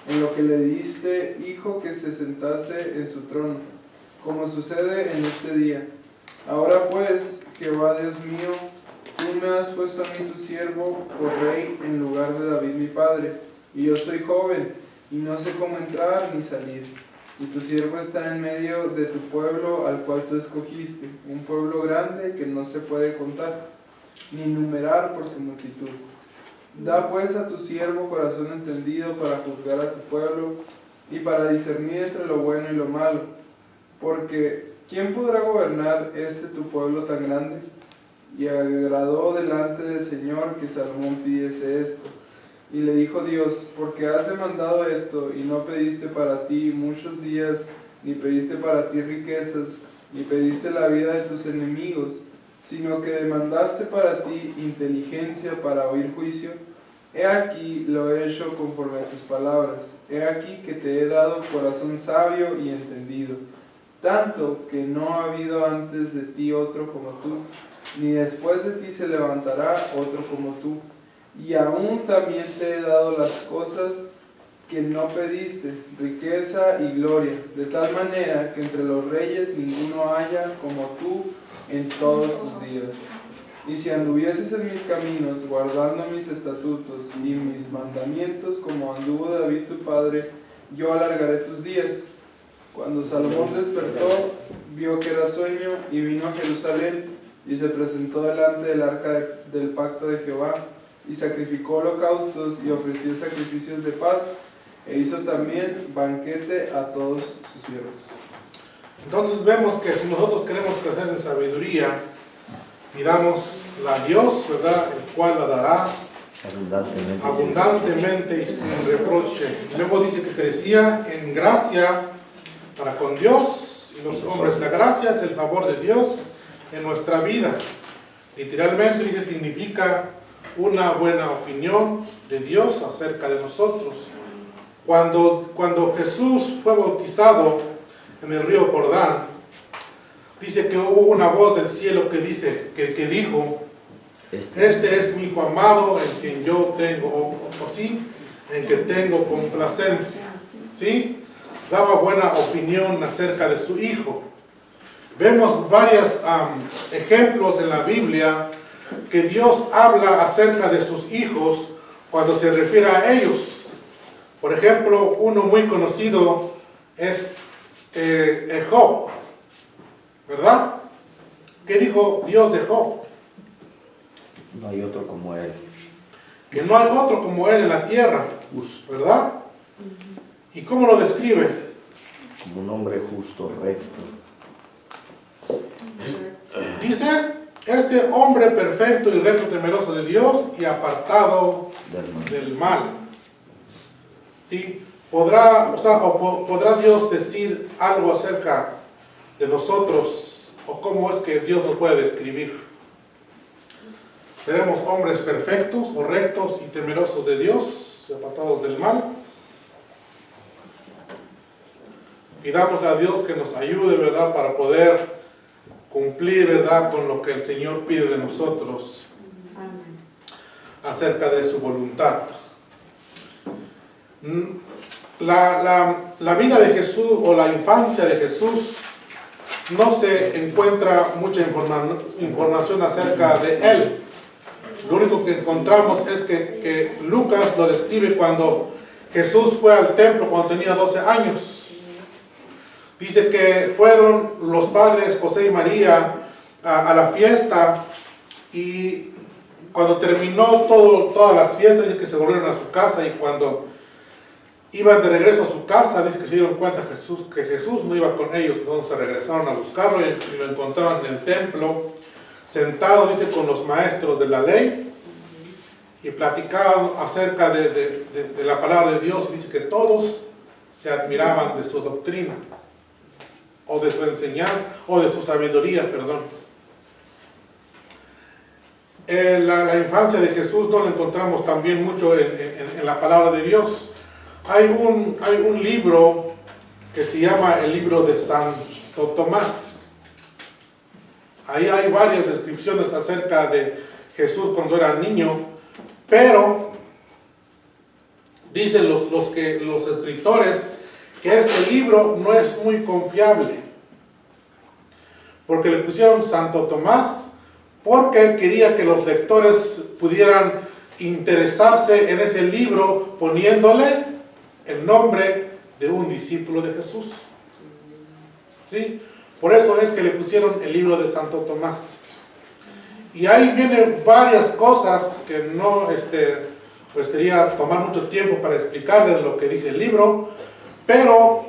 en lo que le diste hijo que se sentase en su trono, como sucede en este día. Ahora pues, Jehová Dios mío, tú me has puesto a mí tu siervo por rey en lugar de David mi padre, y yo soy joven, y no sé cómo entrar ni salir. Y tu siervo está en medio de tu pueblo al cual tú escogiste, un pueblo grande que no se puede contar, ni numerar por su multitud. Da pues a tu siervo corazón entendido para juzgar a tu pueblo, y para discernir entre lo bueno y lo malo, porque ¿quién podrá gobernar tu pueblo tan grande? Y agradó delante del Señor que Salomón pidiese esto. Y le dijo Dios: porque has demandado esto, y no pediste para ti muchos días, ni pediste para ti riquezas, ni pediste la vida de tus enemigos, sino que demandaste para ti inteligencia para oír juicio, he aquí lo he hecho conforme a tus palabras. He aquí que te he dado corazón sabio y entendido, tanto que no ha habido antes de ti otro como tú, ni después de ti se levantará otro como tú. Y aún también te he dado las cosas que no pediste, riqueza y gloria, de tal manera que entre los reyes ninguno haya como tú en todos tus días. Y si anduvieses en mis caminos, guardando mis estatutos y mis mandamientos, como anduvo David tu padre, yo alargaré tus días. Cuando Salomón despertó, vio que era sueño, y vino a Jerusalén, y se presentó delante del arca del pacto de Jehová, y sacrificó holocaustos y ofreció sacrificios de paz, e hizo también banquete a todos sus siervos. Entonces vemos que si nosotros queremos crecer en sabiduría, pidámosla a Dios, ¿verdad?, el cual la dará abundantemente y sin reproche. Luego dice que crecía en gracia para con Dios y los hombres. La gracia es el favor de Dios en nuestra vida. Literalmente dice, significa una buena opinión de Dios acerca de nosotros. Cuando Jesús fue bautizado en el río Jordán, dice que hubo una voz del cielo que dijo: este es mi hijo amado, en quien yo tengo, en que tengo complacencia. ¿Sí? Daba buena opinión acerca de su hijo. Vemos varios ejemplos en la Biblia que Dios habla acerca de sus hijos cuando se refiere a ellos. Por ejemplo, uno muy conocido es Job, ¿verdad? ¿Qué dijo Dios de Job? No hay otro como él. Que no hay otro como él en la tierra, ¿verdad? ¿Y cómo lo describe? Como un hombre justo, recto. Dice: este hombre perfecto y recto, temeroso de Dios y apartado del mal. ¿Sí? ¿Podrá Dios decir algo acerca de nosotros, o cómo es que Dios nos puede describir? ¿Seremos hombres perfectos o rectos y temerosos de Dios y apartados del mal? Pidámosle a Dios que nos ayude, ¿verdad?, para poder cumplir, ¿verdad?, con lo que el Señor pide de nosotros acerca de su voluntad. La vida de Jesús o la infancia de Jesús no se encuentra mucha información acerca de él. Lo único que encontramos es que Lucas lo describe cuando Jesús fue al templo cuando tenía 12 años. Dice que fueron los padres José y María a la fiesta, y cuando terminó todas las fiestas, dice que se volvieron a su casa, y cuando Iban de regreso a su casa, dice que se dieron cuenta que Jesús no iba con ellos, entonces regresaron a buscarlo y lo encontraron en el templo, sentado, dice, con los maestros de la ley, y platicaban acerca de la palabra de Dios. Dice que todos se admiraban de su doctrina, o de su enseñanza, o de su sabiduría, perdón. La infancia de Jesús no la encontramos también mucho en la palabra de Dios. Hay un libro que se llama el libro de Santo Tomás. Ahí hay varias descripciones acerca de Jesús cuando era niño, pero dicen los escritores que este libro no es muy confiable, porque le pusieron Santo Tomás porque quería que los lectores pudieran interesarse en ese libro poniéndole el nombre de un discípulo de Jesús. ¿Sí? Por eso es que le pusieron el libro de Santo Tomás. Y ahí vienen varias cosas que no pues sería tomar mucho tiempo para explicarles lo que dice el libro, pero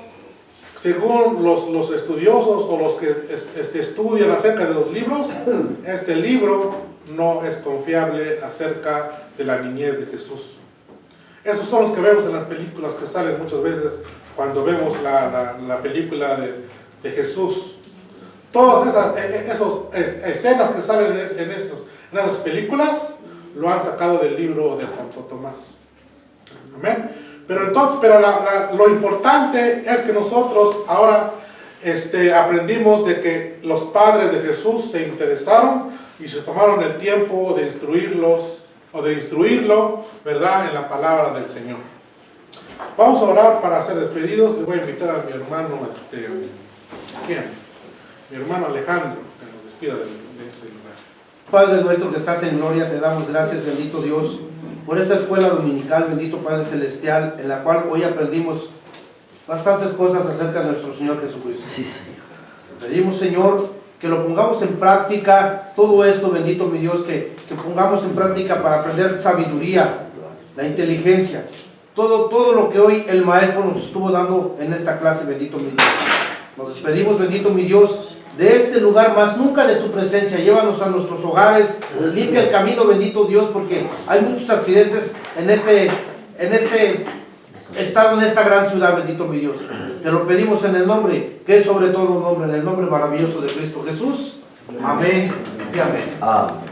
según los estudiosos o los que estudian acerca de los libros, este libro no es confiable acerca de la niñez de Jesús. Esos son los que vemos en las películas que salen muchas veces cuando vemos la película de Jesús. Todas esas escenas que salen en esas películas lo han sacado del libro de Santo Tomás. Amén. Pero entonces, lo importante es que nosotros ahora aprendimos de que los padres de Jesús se interesaron y se tomaron el tiempo de instruirlo, ¿verdad?, en la palabra del Señor. Vamos a orar para ser despedidos. Le voy a invitar a mi hermano, ¿quién? Mi hermano Alejandro, que nos despida de este lugar. Padre nuestro que estás en gloria, te damos gracias, bendito Dios, por esta escuela dominical, bendito Padre Celestial, en la cual hoy aprendimos bastantes cosas acerca de nuestro Señor Jesucristo. Sí, Señor. Te pedimos, Señor, que lo pongamos en práctica, todo esto, bendito mi Dios, que pongamos en práctica para aprender sabiduría, la inteligencia, todo lo que hoy el Maestro nos estuvo dando en esta clase, bendito mi Dios. Nos despedimos, bendito mi Dios, de este lugar, más nunca de tu presencia. Llévanos a nuestros hogares, limpia el camino, bendito Dios, porque hay muchos accidentes en este estado, en esta gran ciudad, bendito mi Dios. Te lo pedimos en el nombre, que es sobre todo un nombre, en el nombre maravilloso de Cristo Jesús. Amén y amén.